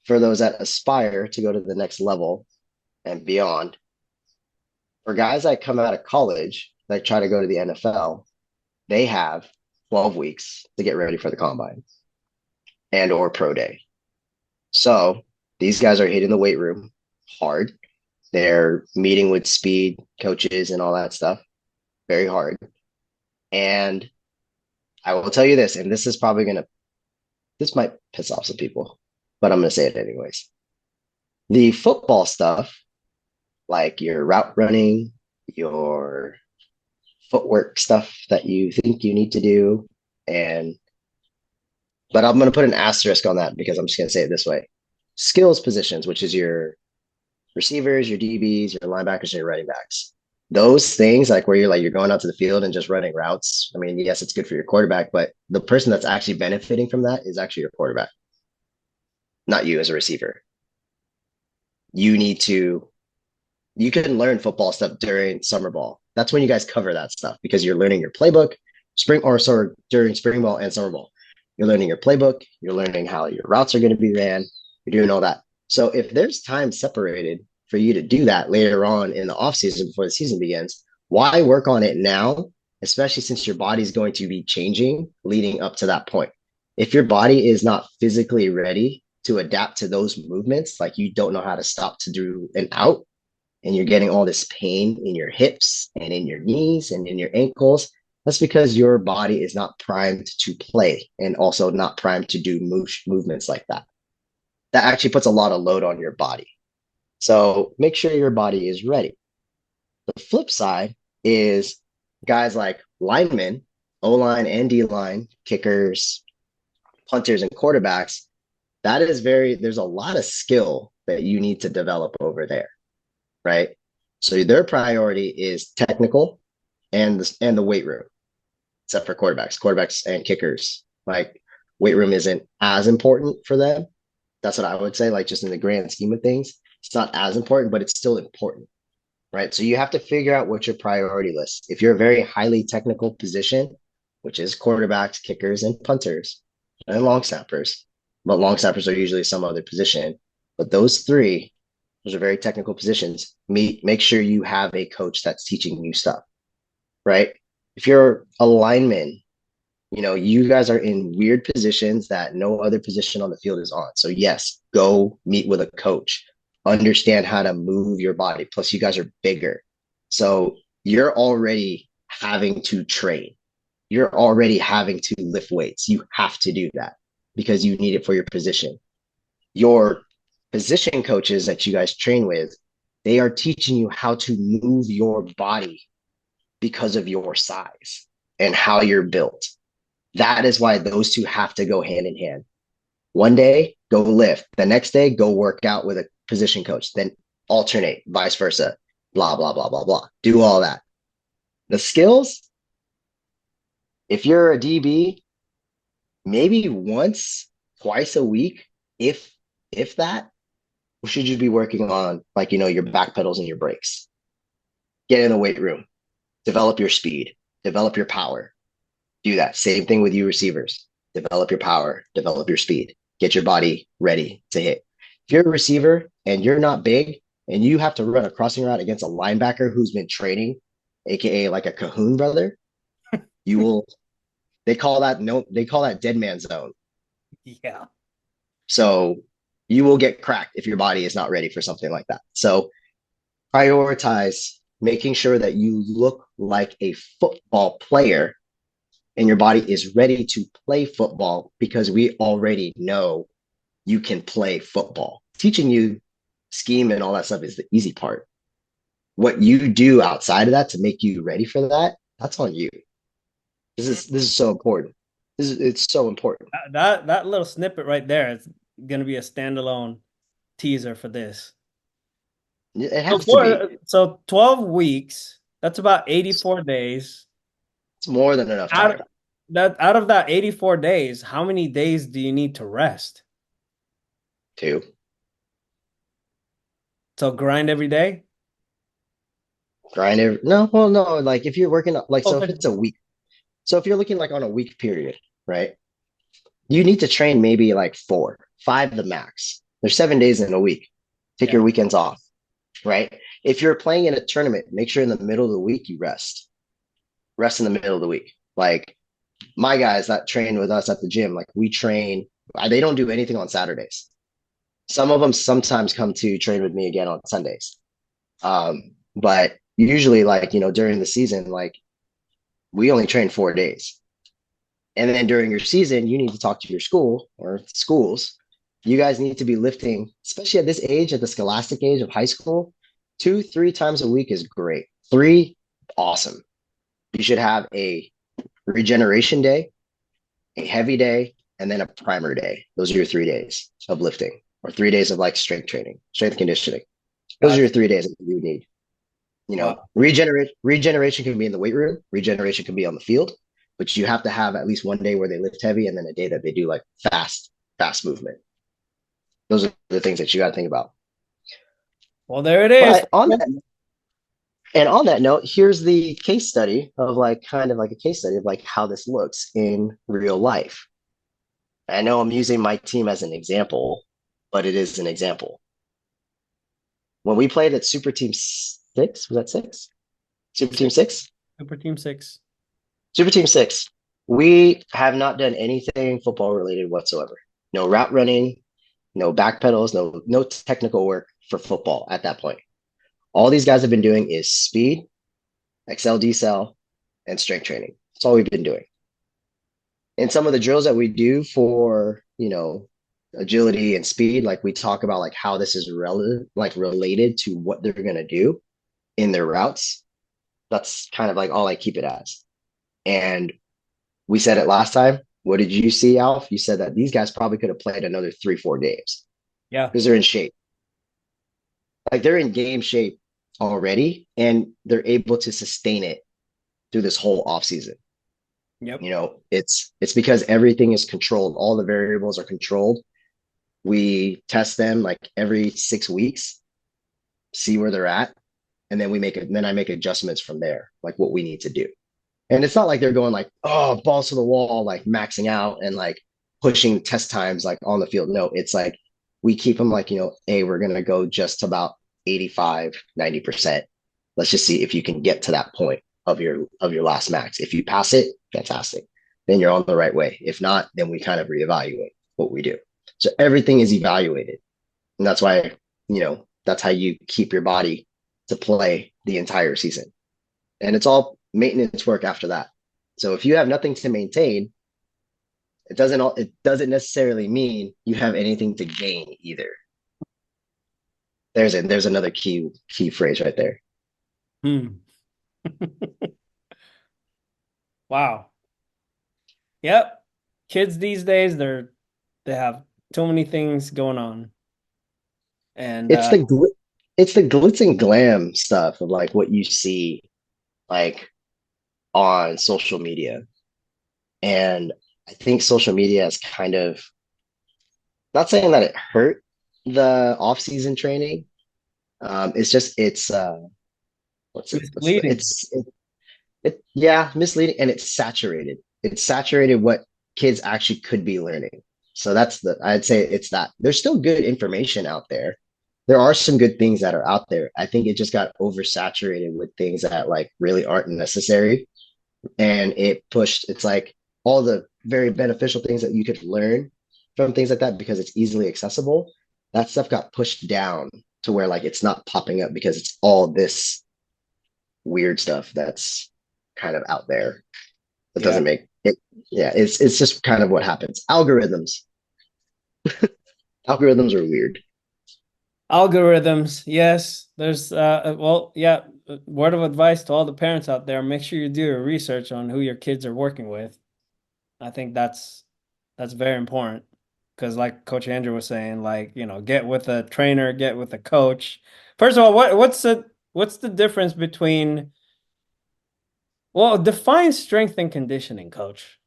for those that aspire to go to the next level and beyond, for guys that come out of college that try to go to the NFL, they have 12 weeks to get ready for the combine and or pro day. So these guys are hitting the weight room hard. They're meeting with speed coaches and all that stuff very hard. And I will tell you this, and this might piss off some people, but I'm going to say it anyways. The football stuff, like your route running, your footwork stuff that you think you need to do, but I'm going to put an asterisk on that because I'm just going to say it this way. Skills positions, which is your receivers, your DBs, your linebackers, and your running backs. Those things, like where you're going out to the field and just running routes. I mean, yes, it's good for your quarterback, but the person that's actually benefiting from that is actually your quarterback. not you as a receiver. You can learn football stuff during summer ball. That's when you guys cover that stuff because you're learning your playbook during spring ball and summer ball. You're learning your playbook. You're learning how your routes are going to be ran. You're doing all that. So if there's time separated for you to do that later on in the off season before the season begins, why work on it now, especially since your body's going to be changing leading up to that point? If your body is not physically ready to adapt to those movements, like you don't know how to stop to do an out, and you're getting all this pain in your hips and in your knees and in your ankles, that's because your body is not primed to play and also not primed to do movements like that. That actually puts a lot of load on your body. So make sure your body is ready. The flip side is guys like linemen, O-line and D-line, kickers, punters, and quarterbacks. There's a lot of skill that you need to develop over there, right? So their priority is technical and the weight room, except for quarterbacks and kickers. Like weight room isn't as important for them. That's what I would say. Like just in the grand scheme of things, it's not as important, but it's still important, right? So you have to figure out what's your priority list. If you're a very highly technical position, which is quarterbacks, kickers, and punters, and long snappers, but long snappers are usually some other position. But those are very technical positions. Make sure you have a coach that's teaching you stuff, right? If you're a lineman, you guys are in weird positions that no other position on the field is on. So yes, go meet with a coach, understand how to move your body. Plus you guys are bigger. So you're already having to train. You're already having to lift weights. You have to do that because you need it for your position. Your position coaches that you guys train with, they are teaching you how to move your body because of your size and how you're built. That is why those two have to go hand in hand. One day, go lift. The next day, go work out with a position coach. Then alternate, vice versa. Blah, blah, blah, blah, blah. Do all that. The skills, if you're a DB, maybe once, twice a week, if that, should you be working on your back pedals and your brakes? Get in the weight room, develop your speed, develop your power. Do that. Same thing with you receivers. Develop your power, develop your speed. Get your body ready to hit. If you're a receiver and you're not big and you have to run a crossing route against a linebacker who's been training, aka like a Cahoon brother, they call that dead man zone. Yeah. So you will get cracked if your body is not ready for something like that. So prioritize making sure that you look like a football player and your body is ready to play football because we already know you can play football. Teaching you scheme and all that stuff is the easy part. What you do outside of that to make you ready for that, that's on you. This is so important. It's so important. That little snippet right there is going to be a standalone teaser for this. It has to be. So 12 weeks, that's about 84 days. It's more than enough time. Out of that 84 days, how many days do you need to rest? 2. So grind every day? No, like if you're working so if it's a week. So if you're looking like on a week period, right? You need to train maybe like 4, 5 the max. There's 7 days in a week. Take your weekends off, right? If you're playing in a tournament, make sure in the middle of the week you rest. Rest in the middle of the week. Like my guys that train with us at the gym, like we train, they don't do anything on Saturdays. Some of them sometimes come to train with me again on Sundays. But usually during the season, like we only train 4 days. And then during your season, you need to talk to your school or schools. You guys need to be lifting, especially at this age, at the scholastic age of high school, 2-3 times a week is great. 3, awesome. You should have a regeneration day, a heavy day, and then a primer day. Those are your 3 days of lifting or 3 days of like strength training, strength conditioning. Those are your 3 days that you need. Regeneration can be in the weight room. Regeneration can be on the field, but you have to have at least one day where they lift heavy and then a day that they do like fast movement. Those are the things that you got to think about. Well, there it is. But on that note, here's the case study of like kind of like a case study of like how this looks in real life. I know I'm using my team as an example, but it is an example. When we played at Super Team 6, was that 6? Super Team 6? Super Team 6. Super Team 6. We have not done anything football related whatsoever. No route running, no back pedals, no technical work for football at that point. All these guys have been doing is speed, excel, decel, and strength training. That's all we've been doing. And some of the drills that we do for, agility and speed, like we talk about like how this is related to what they're going to do in their routes. That's kind of like all I keep it as. And we said it last time. What did you see, Alf? You said that these guys probably could have played another 3-4 games. Yeah. Because they're in shape. Like they're in game shape already, and they're able to sustain it through this whole offseason. Yep. It's because everything is controlled. All the variables are controlled. We test them like every 6 weeks, see where they're at, and then I make adjustments from there, like what we need to do. And it's not like they're going like, oh, balls to the wall, like maxing out and like pushing test times like on the field. No, it's like we keep them like, hey, we're going to go just about 85, 90%. Let's just see if you can get to that point of your last max. If you pass it, fantastic. Then you're on the right way. If not, then we kind of reevaluate what we do. So everything is evaluated. And that's why, that's how you keep your body to play the entire season. And it's all maintenance work after that. So if you have nothing to maintain, it doesn't necessarily mean you have anything to gain either. There's another key phrase right there. Wow. Yep. Kids these days, they have too many things going on. And it's the glitz and glam stuff of like what you see like on social media. And I think social media is kind of, not saying that it hurt the off-season training. It's misleading. Misleading, and it's saturated. It's saturated what kids actually could be learning. So I'd say it's that. There's still good information out there. There are some good things that are out there. I think it just got oversaturated with things that like really aren't necessary. And it's like all the very beneficial things that you could learn from things like that because it's easily accessible. That stuff got pushed down to where like it's not popping up because it's all this weird stuff that's kind of out there that doesn't make it. Yeah, it's just kind of what happens. Algorithms are weird. Algorithms, yes. There's word of advice to all the parents out there: make sure you do your research on who your kids are working with. I think that's very important because, like Coach Andrew was saying, like, get with a trainer, get with a coach. First of all, what's the difference between? Well, define strength and conditioning, Coach.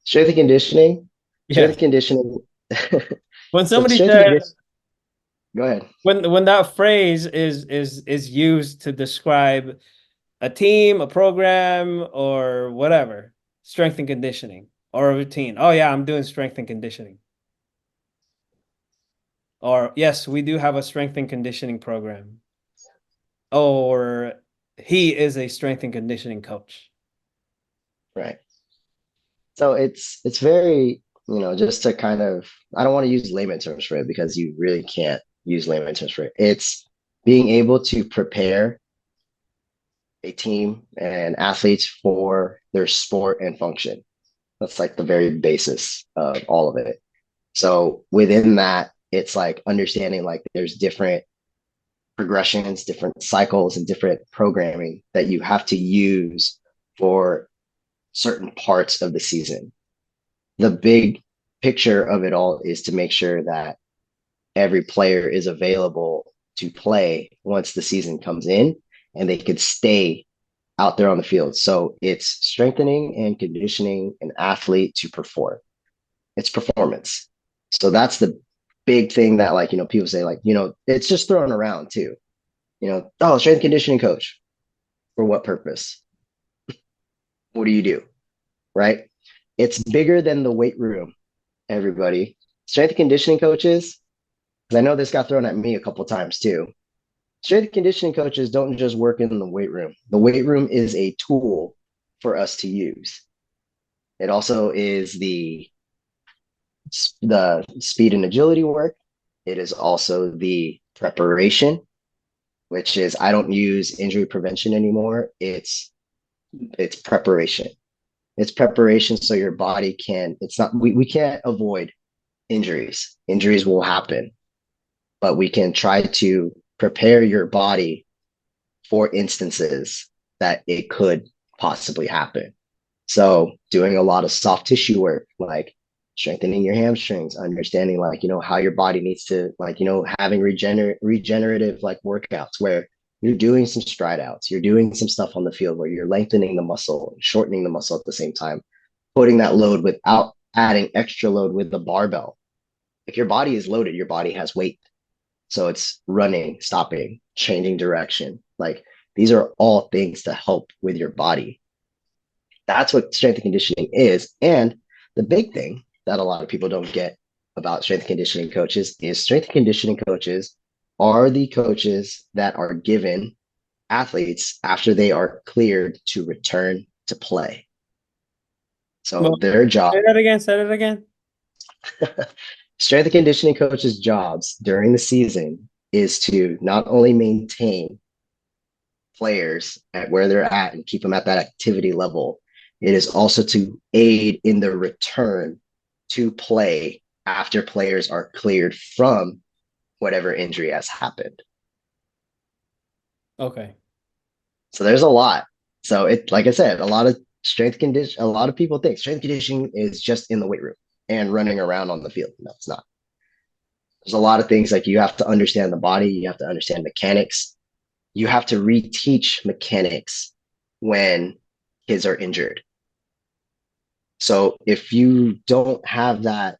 Strength and conditioning. Yeah. Strength and conditioning. When somebody says, go ahead. When that phrase is used to describe a team, a program, or whatever, strength and conditioning or a routine. Oh yeah, I'm doing strength and conditioning. Or yes, we do have a strength and conditioning program. Or he is a strength and conditioning coach. Right. So it's very, just to kind of, I don't want to use layman terms for it because you really can't use layman terms for it. It's being able to prepare a team and athletes for their sport and function. That's like the very basis of all of it. So within that, it's like understanding like there's different progressions, different cycles, and different programming that you have to use for certain parts of the season. The big picture of it all is to make sure that every player is available to play once the season comes in and they could stay out there on the field. So it's strengthening and conditioning an athlete to perform. It's performance. So that's the big thing that, like, people say, like, it's just thrown around too. Oh, strength and conditioning coach. For what purpose? What do you do? Right? It's bigger than the weight room, everybody. Strength and conditioning coaches, because I know this got thrown at me a couple times too. Strength and conditioning coaches don't just work in the weight room. The weight room is a tool for us to use. It also is the speed and agility work. It is also the preparation, which is, I don't use injury prevention anymore. It's preparation. It's preparation so your body can, it's not, we can't avoid injuries. Injuries will happen, but we can try to prepare your body for instances that it could possibly happen. So doing a lot of soft tissue work, like strengthening your hamstrings, understanding, like, how your body needs to, like, having regenerative like workouts where you're doing some stride outs, you're doing some stuff on the field where you're lengthening the muscle and shortening the muscle at the same time, putting that load without adding extra load with the barbell. If your body is loaded, your body has weight. So it's running, stopping, changing direction. Like, these are all things to help with your body. That's what strength and conditioning is. And the big thing that a lot of people don't get about strength and conditioning coaches is strength and conditioning coaches are the coaches that are given athletes after they are cleared to return to play. So Well, their job, say that again. Say that again. strength and conditioning coaches' jobs during the season is to not only maintain players at where they're at and keep them at that activity level, it is also to aid in the return to play after players are cleared from whatever injury has happened. Okay. So there's a lot. So it, like I said, a lot of people think strength conditioning is just in the weight room and running around on the field. No, it's not. There's a lot of things, like, you have to understand the body, you have to understand mechanics, you have to reteach mechanics when kids are injured. So if you don't have that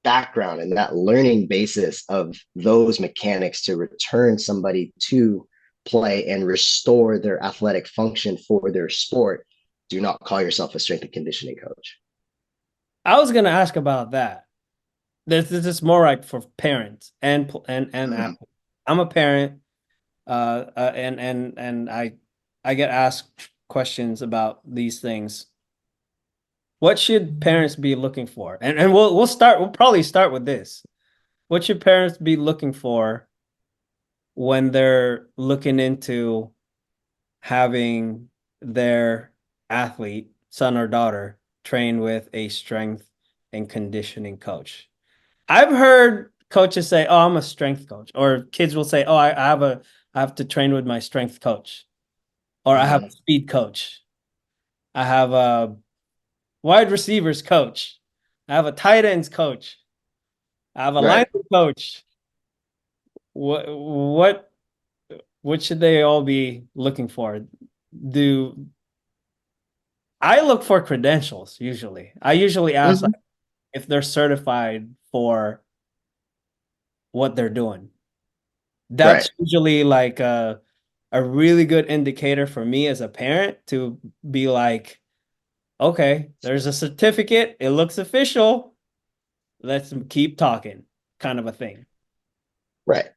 background and that learning basis of those mechanics to return somebody to play and restore their athletic function for their sport, do not call yourself a strength and conditioning coach. I was gonna ask about that. This is more like for parents and athletes. I'm a parent, and I get asked questions about these things. What should parents be looking for? And we'll probably start with this. What should parents be looking for when they're looking into having their athlete, son or daughter, train with a strength and conditioning coach? I've heard coaches say, "Oh, I'm a strength coach," or kids will say, "Oh, I have to train with my strength coach," or "I have a speed coach. I have a wide receivers coach. I have a tight ends coach. I have a lineman coach." What should they all be looking for? Do I look for credentials usually? I usually ask like, if they're certified for what they're doing. That's usually like a really good indicator for me as a parent to be like, okay, there's a certificate. It looks official. Let's keep talking, kind of a thing. Right.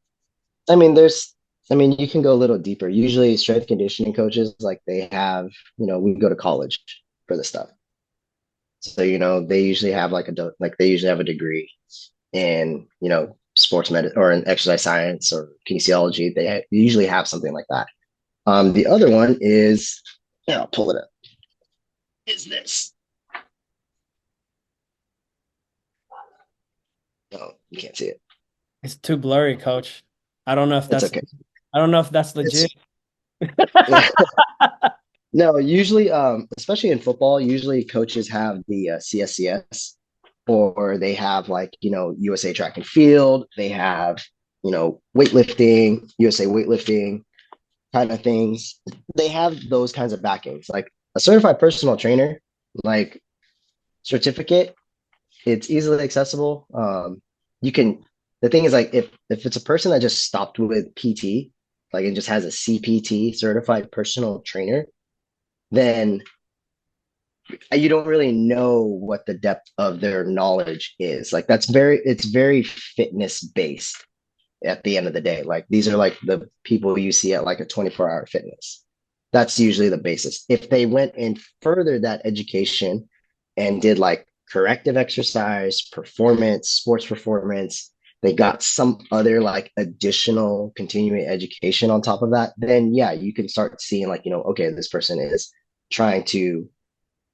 I mean, you can go a little deeper. Usually strength conditioning coaches, like, they have, we go to college for this stuff. So, they usually have they usually have a degree in, sports medicine or in exercise science or kinesiology. They usually have something like that. The other one is, I'll pull it up. Is this? Oh, you can't see it. It's too blurry, coach. I don't know if that's okay. I don't know if that's legit. No, usually, especially in football, usually coaches have the CSCS, or they have, like, USA track and field. They have, weightlifting, USA weightlifting kind of things. They have those kinds of backings. Like a certified personal trainer, like, certificate it's easily accessible. You can, the thing is like if it's a person that just stopped with PT, like it just has a CPT, certified personal trainer, then you don't really know what the depth of their knowledge is. Like it's very fitness based at the end of the day. Like these are like the people you see at like a 24-hour fitness. That's usually the basis. If they went and furthered that education and did like corrective exercise, performance, sports performance, they got some other like additional continuing education on top of that, then yeah, you can start seeing like, okay, this person is trying to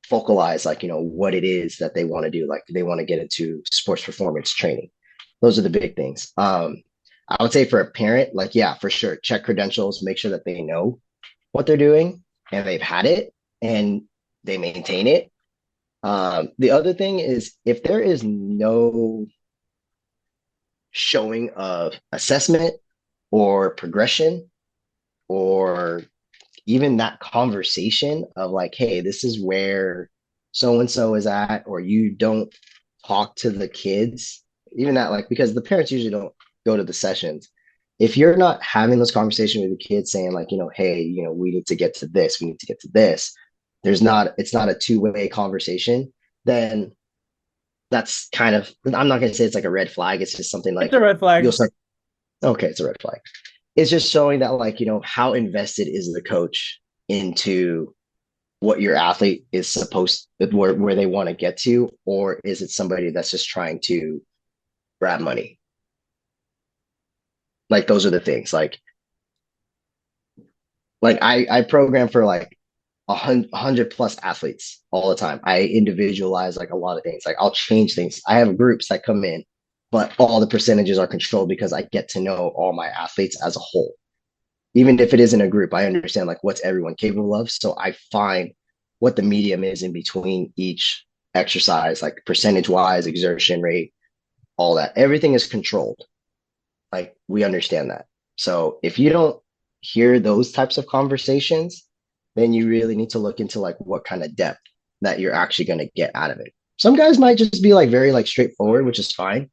focalize like, what it is that they want to do. Like they want to get into sports performance training. Those are the big things. I would say for a parent, like, yeah, for sure, check credentials, make sure that they know what they're doing and they've had it and they maintain it. The other thing is if there is no showing of assessment or progression or even that conversation of like, hey, this is where so and so is at, or you don't talk to the kids, even that, like, because the parents usually don't go to the sessions. If you're not having this conversation with the kids saying, like, hey, we need to get to this, we need to get to this, it's not a two-way conversation, then that's kind of, I'm not going to say it's like a red flag. It's just something like It's a red flag. you'll start, okay, it's a red flag. It's just showing that, like, how invested is the coach into what your athlete is supposed where they want to get to, or is it somebody that's just trying to grab money? Like those are the things. Like I program for like 100 plus athletes all the time. I individualize like a lot of things. Like I'll change things. I have groups that come in, but all the percentages are controlled because I get to know all my athletes as a whole. Even if it isn't a group, I understand like what's everyone capable of. So I find what the medium is in between each exercise, like percentage wise, exertion rate, all that. Everything is controlled. Like we understand that. So if you don't hear those types of conversations, then you really need to look into like what kind of depth that you're actually going to get out of it. Some guys might just be like very like straightforward, which is fine.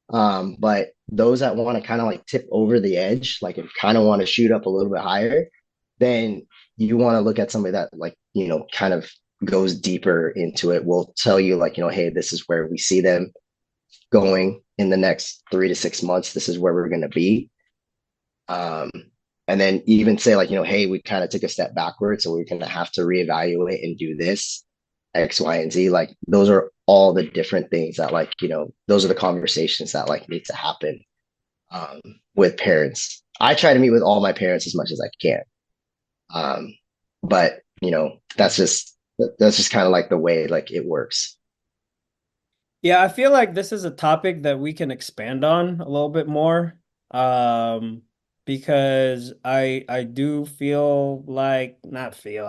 But those that want to kind of like tip over the edge, like if kind of want to shoot up a little bit higher, then you want to look at somebody that like, kind of goes deeper into it. Will tell you like, hey, this is where we see them going in the next 3 to 6 months. This is where we're going to be. And then even say like, hey, we kind of took a step backwards, so we're going to have to reevaluate and do this X, Y, and Z. Like those are all the different things that like, those are the conversations that like need to happen with parents. I try to meet with all my parents as much as I can. But that's just kind of like the way like it works. Yeah, I feel like this is a topic that we can expand on a little bit more. Because I do feel like not feel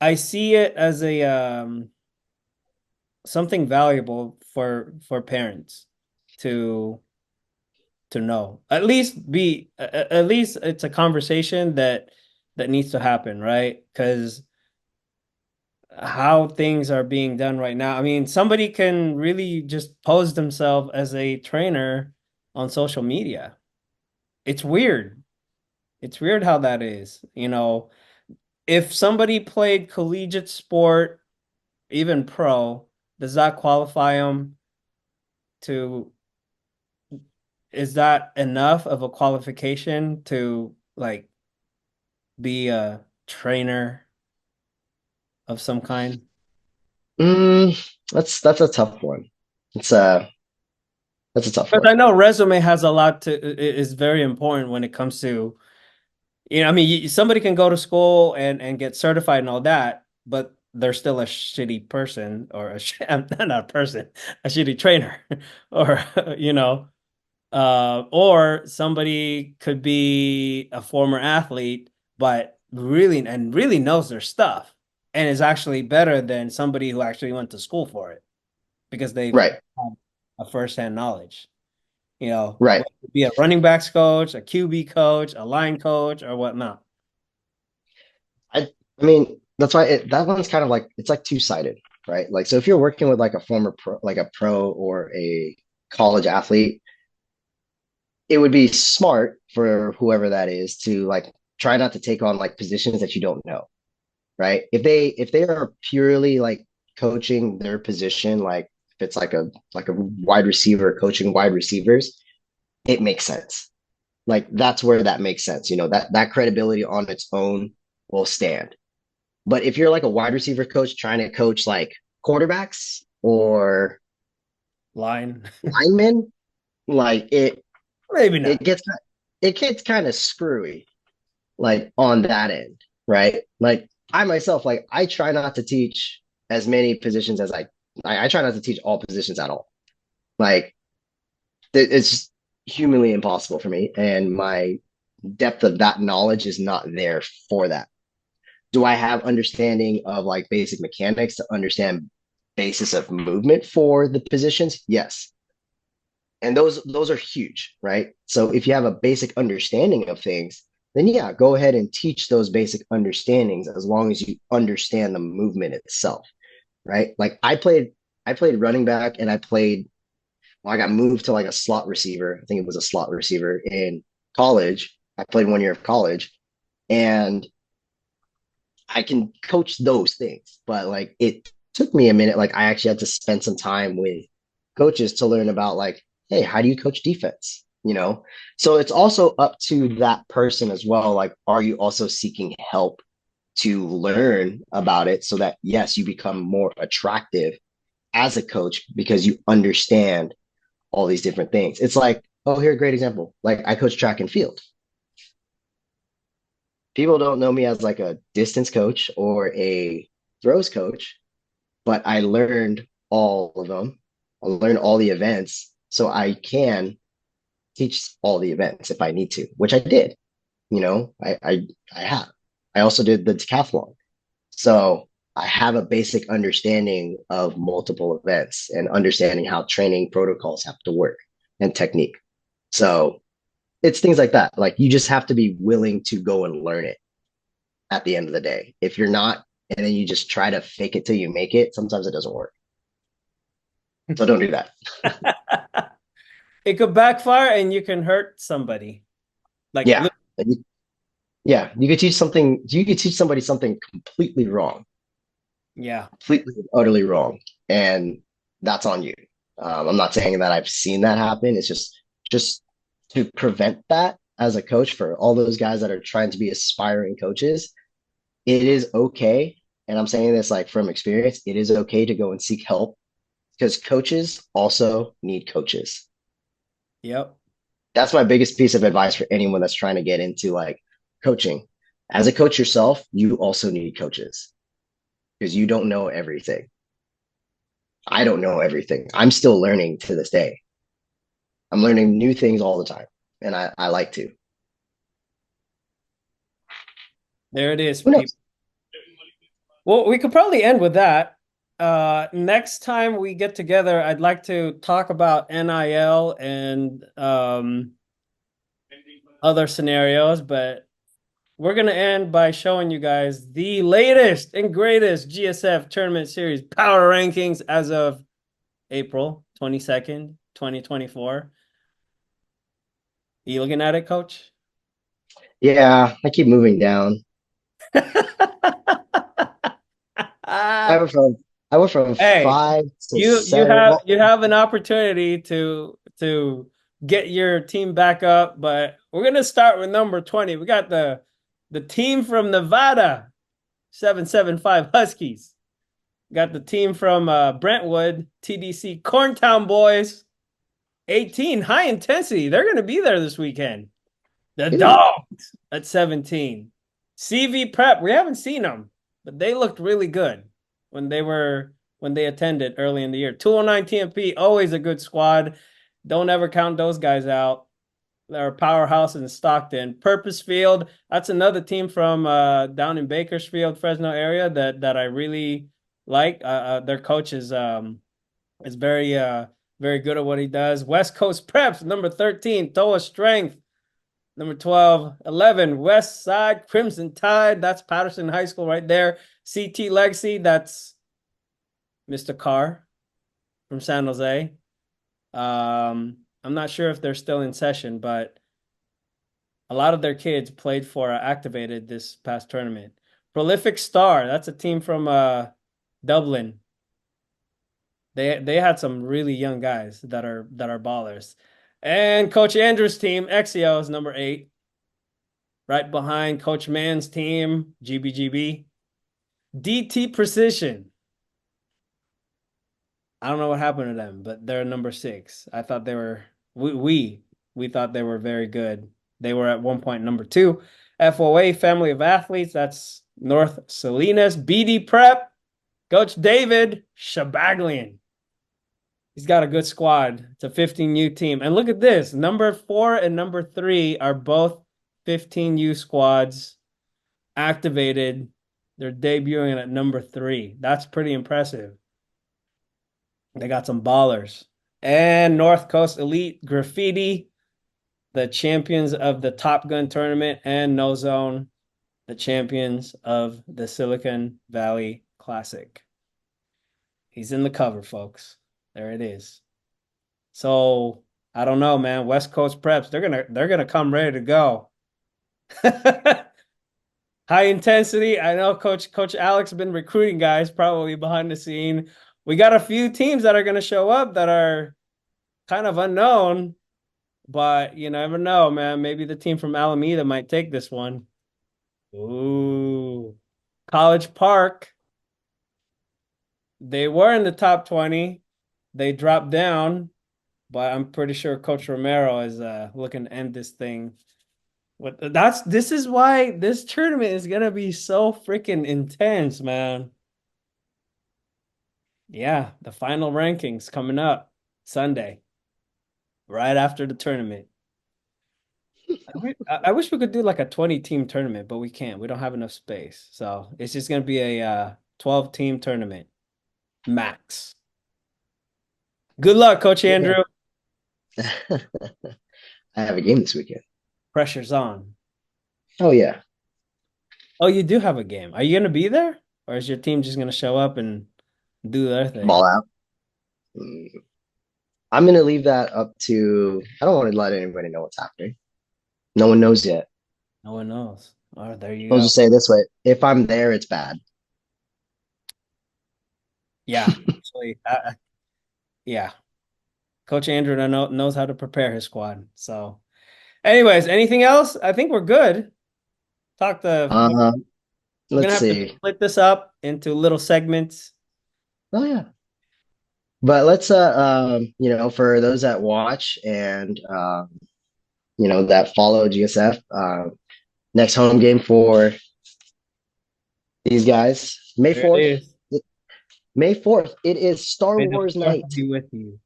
I see it as a something valuable for parents to know. At least it's a conversation that needs to happen, right? Because how things are being done right now. I mean, somebody can really just pose themselves as a trainer on social media. It's weird. It's weird how that is. If somebody played collegiate sport, even pro, does that qualify them to, is that enough of a qualification to like be a trainer of some kind? That's a tough one. That's a tough But one. I know resume has a lot is very important when it comes to, I mean, somebody can go to school and get certified and all that, but they're still a shitty person or not a person, a shitty trainer, or or somebody could be a former athlete, but really knows their stuff and is actually better than somebody who actually went to school for it because they've Right. had a firsthand knowledge. Right. Be a running backs coach, a QB coach, a line coach, or whatnot. I mean, that's why that one's kind of like, it's like two-sided. right? Like, so if you're working with like a former pro, like a pro or a college athlete, it would be smart for whoever that is to like try not to take on like positions that you don't know, right? If they are purely like coaching their position, like if it's like a wide receiver coaching wide receivers, it makes sense. Like that's where that makes sense. You know, that credibility on its own will stand. But if you're like a wide receiver coach trying to coach like quarterbacks or Line. linemen, like Maybe it not. gets it gets kind of screwy, like on that end, right? Like I myself, like I try not to teach as many positions as I try not to teach all positions at all. Like it's just humanly impossible for me, and my depth of that knowledge is not there for that. Do I have understanding of like basic mechanics to understand basis of movement for the positions? Yes. And those are huge, right? So if you have a basic understanding of things, then yeah, go ahead and teach those basic understandings as long as you understand the movement itself, right? Like I played running back and I got moved to like a slot receiver. I think it was a slot receiver in college. I played 1 year of college and I can coach those things, but like it took me a minute. Like I actually had to spend some time with coaches to learn about like, hey, how do you coach defense? You know, so it's also up to that person as well. Like, are you also seeking help to learn about it so that yes, you become more attractive as a coach because you understand all these different things. It's like, oh, here, a great example. Like I coach track and field. People don't know me as like a distance coach or a throws coach, but I learned all of them. I learned all the events, so I can teach all the events if I need to, which I did. You know, I have. I also did the decathlon, so I have a basic understanding of multiple events and understanding how training protocols have to work and technique. So it's things like that. Like you just have to be willing to go and learn it at the end of the day. If you're not, and then you just try to fake it till you make it, sometimes it doesn't work. So don't do that. It could backfire and you can hurt somebody. Like, Yeah. Yeah. You could teach somebody something completely wrong, yeah. completely, utterly wrong. And that's on you. I'm not saying that I've seen that happen. It's just to prevent that as a coach for all those guys that are trying to be aspiring coaches, it is okay. And I'm saying this like from experience, it is okay to go and seek help because coaches also need coaches. Yep. That's my biggest piece of advice for anyone that's trying to get into like coaching. As a coach yourself, you also need coaches because you don't know everything. I don't know everything. I'm still learning to this day. I'm learning new things all the time, and I like to. There it is, Who people. knows? Well, we could probably end with that. Next time we get together, I'd like to talk about NIL and other scenarios, but we're going to end by showing you guys the latest and greatest GSF tournament series power rankings as of April 22nd, 2024. You looking at it, Coach? Yeah, I keep moving down. I went from I went from Hey, 5 to 7. Well, you have an opportunity to get your team back up, but we're gonna start with number 20. We got the team from Nevada, 775 Huskies. Got the team from Brentwood, TDC Corntown Boys, 18 high intensity. They're gonna be there this weekend. The dude, Dawgs at 17. CV Prep, we haven't seen them, but they looked really good when they attended early in the year. 209 TMP, always a good squad. Don't ever count those guys out. They're a powerhouse in Stockton. Purpose Field, that's another team from down in Bakersfield, Fresno area that I really like. Their coach is very good at what he does. West Coast Preps, number 13, Toa Strength. Number 12, 11, West Side Crimson Tide. That's Patterson High School right there. CT Legacy, that's Mr. Carr from San Jose. I'm not sure if they're still in session, but a lot of their kids played for activated this past tournament. Prolific Star, that's a team from Dublin. They had some really young guys that are ballers. And Coach Andrew's team, Exio, is number 8. Right behind Coach Mann's team, GBGB. DT Precision. I don't know what happened to them, but they're number 6. I thought they were we thought they were very good. They were at one point number 2. FOA Family of Athletes, that's North Salinas. BD Prep, Coach David Shabaglian. He's got a good squad. It's a 15U team. And look at this. Number 4 and number 3 are both 15U squads activated. They're debuting at number 3. That's pretty impressive. They got some ballers. And North Coast Elite Graffiti, the champions of the Top Gun tournament, and No Zone, the champions of the Silicon Valley Classic. He's in the cover, folks. There it is. So I don't know, man. West Coast Preps, they're gonna come ready to go. High intensity. I know Coach Alex has been recruiting guys probably behind the scene. We got a few teams that are gonna show up that are kind of unknown, but you never know, man. Maybe the team from Alameda might take this one. Ooh, College Park. They were in the top 20. They dropped down, but I'm pretty sure Coach Romero is looking to end this thing. This is why this tournament is gonna be so freaking intense, man. Yeah, the final rankings coming up Sunday, right after the tournament. I wish we could do like a 20-team tournament, but we can't. We don't have enough space. So it's just gonna be a 12-team tournament max. Good luck, Coach Andrew. I have a game this weekend. Pressure's on. Oh, yeah. Oh, you do have a game. Are you going to be there? Or is your team just going to show up and do their thing? Ball out. I'm going to leave that up to, I don't want to let anybody know what's happening. No one knows yet. No one knows. Oh, there you I'll go. just say it this way. If I'm there, it's bad. Yeah. Actually, yeah. Coach Andrew knows how to prepare his squad. So, anyways, anything else? I think we're good. We're gonna Let's have to see. split this up into little segments. Oh, yeah. But let's, for those that watch and, that follow GSF, next home game for these guys, May 4th. May 4th. It is Star Wars night. Be with you.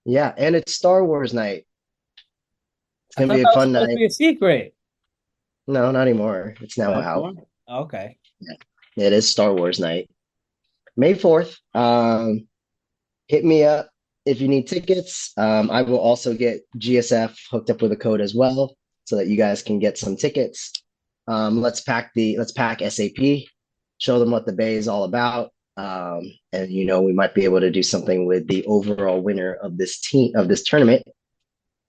Yeah, and it's Star Wars night. It's gonna be a fun night. Be a secret. No, not anymore. It's now out. Okay. Yeah, it is Star Wars night. May 4th. Hit me up if you need tickets. I will also get GSF hooked up with a code as well so that you guys can get some tickets. Let's pack SAP, show them what the Bay is all about. And we might be able to do something with the overall winner of this tournament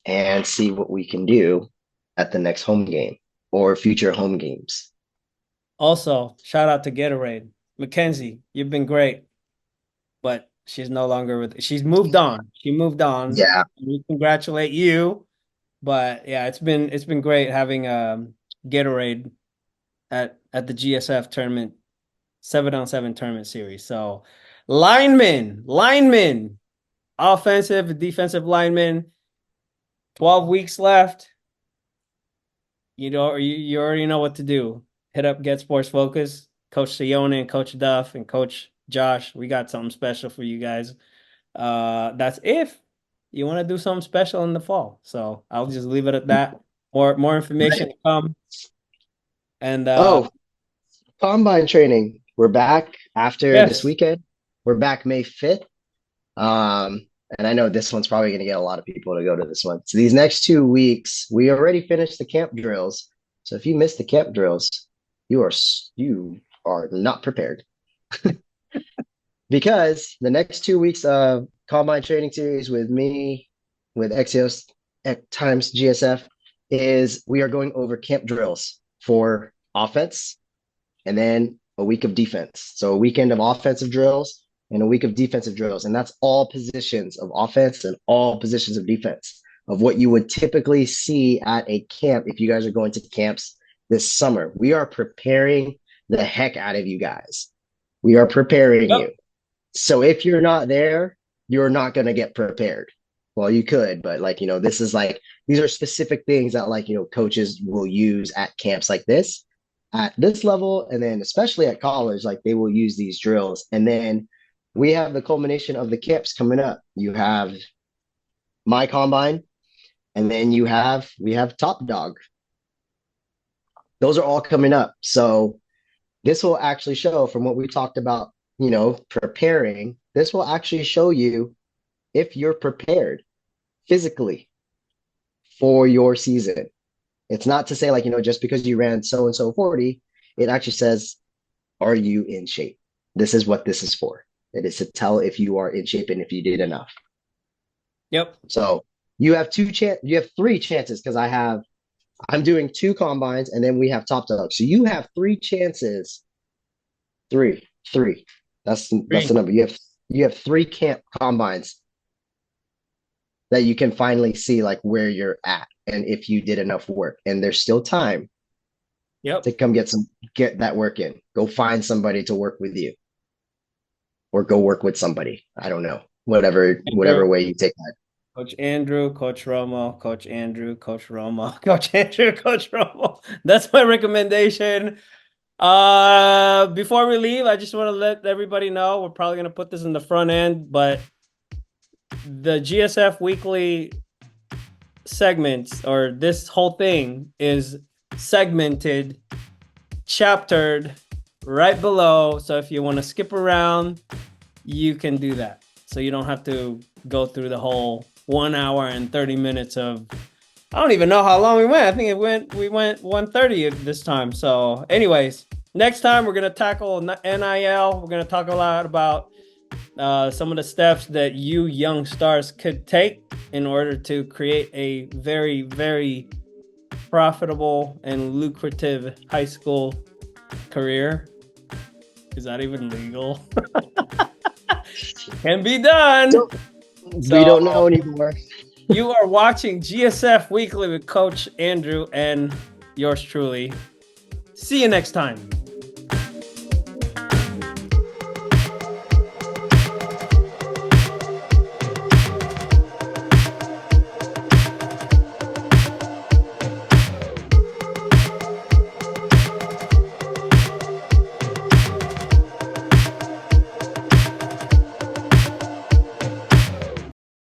and see what we can do at the next home game or future home games. Also, shout out to Gatorade. McKenzie, you've been great, but she's no longer she's moved on. She moved on. Yeah. We congratulate you. But yeah, it's been great having Gatorade at the GSF tournament, 7-on-7 tournament series. So linemen, offensive, defensive linemen, 12 weeks left. You already know what to do. Hit up GetSportsFocus, Coach Sione and Coach Duff and Coach Josh. We got something special for you guys. That's if you want to do something special in the fall. So I'll just leave it at that. More information to come. And combine training. We're back after this weekend. We're back May 5th. And I know this one's probably going to get a lot of people to go to this one. So these next 2 weeks, we already finished the camp drills. So if you missed the camp drills, you are not prepared. because the next 2 weeks of combine training series with me, with Exios times GSF, is we are going over camp drills for offense and then a week of defense. So a weekend of offensive drills and a week of defensive drills. And that's all positions of offense and all positions of defense of what you would typically see at a camp if you guys are going to camps this summer. We are preparing the heck out of you guys. We are preparing you. So if you're not there, you're not going to get prepared. Well, you could, but like, this is like, these are specific things that like, coaches will use at camps like this, at this level. And then especially at college, like they will use these drills. And then we have the culmination of the camps coming up. You have my combine, and then we have Top Dog. Those are all coming up. So this will actually show, from what we talked about, preparing, this will actually show you if you're prepared physically for your season. It's not to say like, just because you ran so-and-so 40, it actually says, are you in shape? This is what this is for. It is to tell if you are in shape and if you did enough. Yep. So you have three chances, because I'm doing 2 combines and then we have Top Dog. So you have 3 chances. Three. That's the number. You have 3 camp combines that you can finally see like where you're at and if you did enough work. And there's still time. Yep. To come get that work in. Go find somebody to work with you. Or go work with somebody. I don't know. Whatever way you take that. Coach Andrew, Coach Romo, Coach Andrew, Coach Romo, Coach Andrew, Coach Romo. That's my recommendation. Before we leave, I just want to let everybody know, we're probably going to put this in the front end, but the GSF weekly segments, or this whole thing, is segmented, chaptered right below. So if you want to skip around, you can do that. So you don't have to go through the whole 1 hour and 30 minutes of, I don't even know how long we went. I think we went 1:30 this time. So anyways, next time we're going to tackle NIL. We're going to talk a lot about some of the steps that you young stars could take in order to create a very, very profitable and lucrative high school career. Is that even legal? Can be done. We don't know anymore. You are watching GSF Weekly with Coach Andrew and yours truly. See you next time.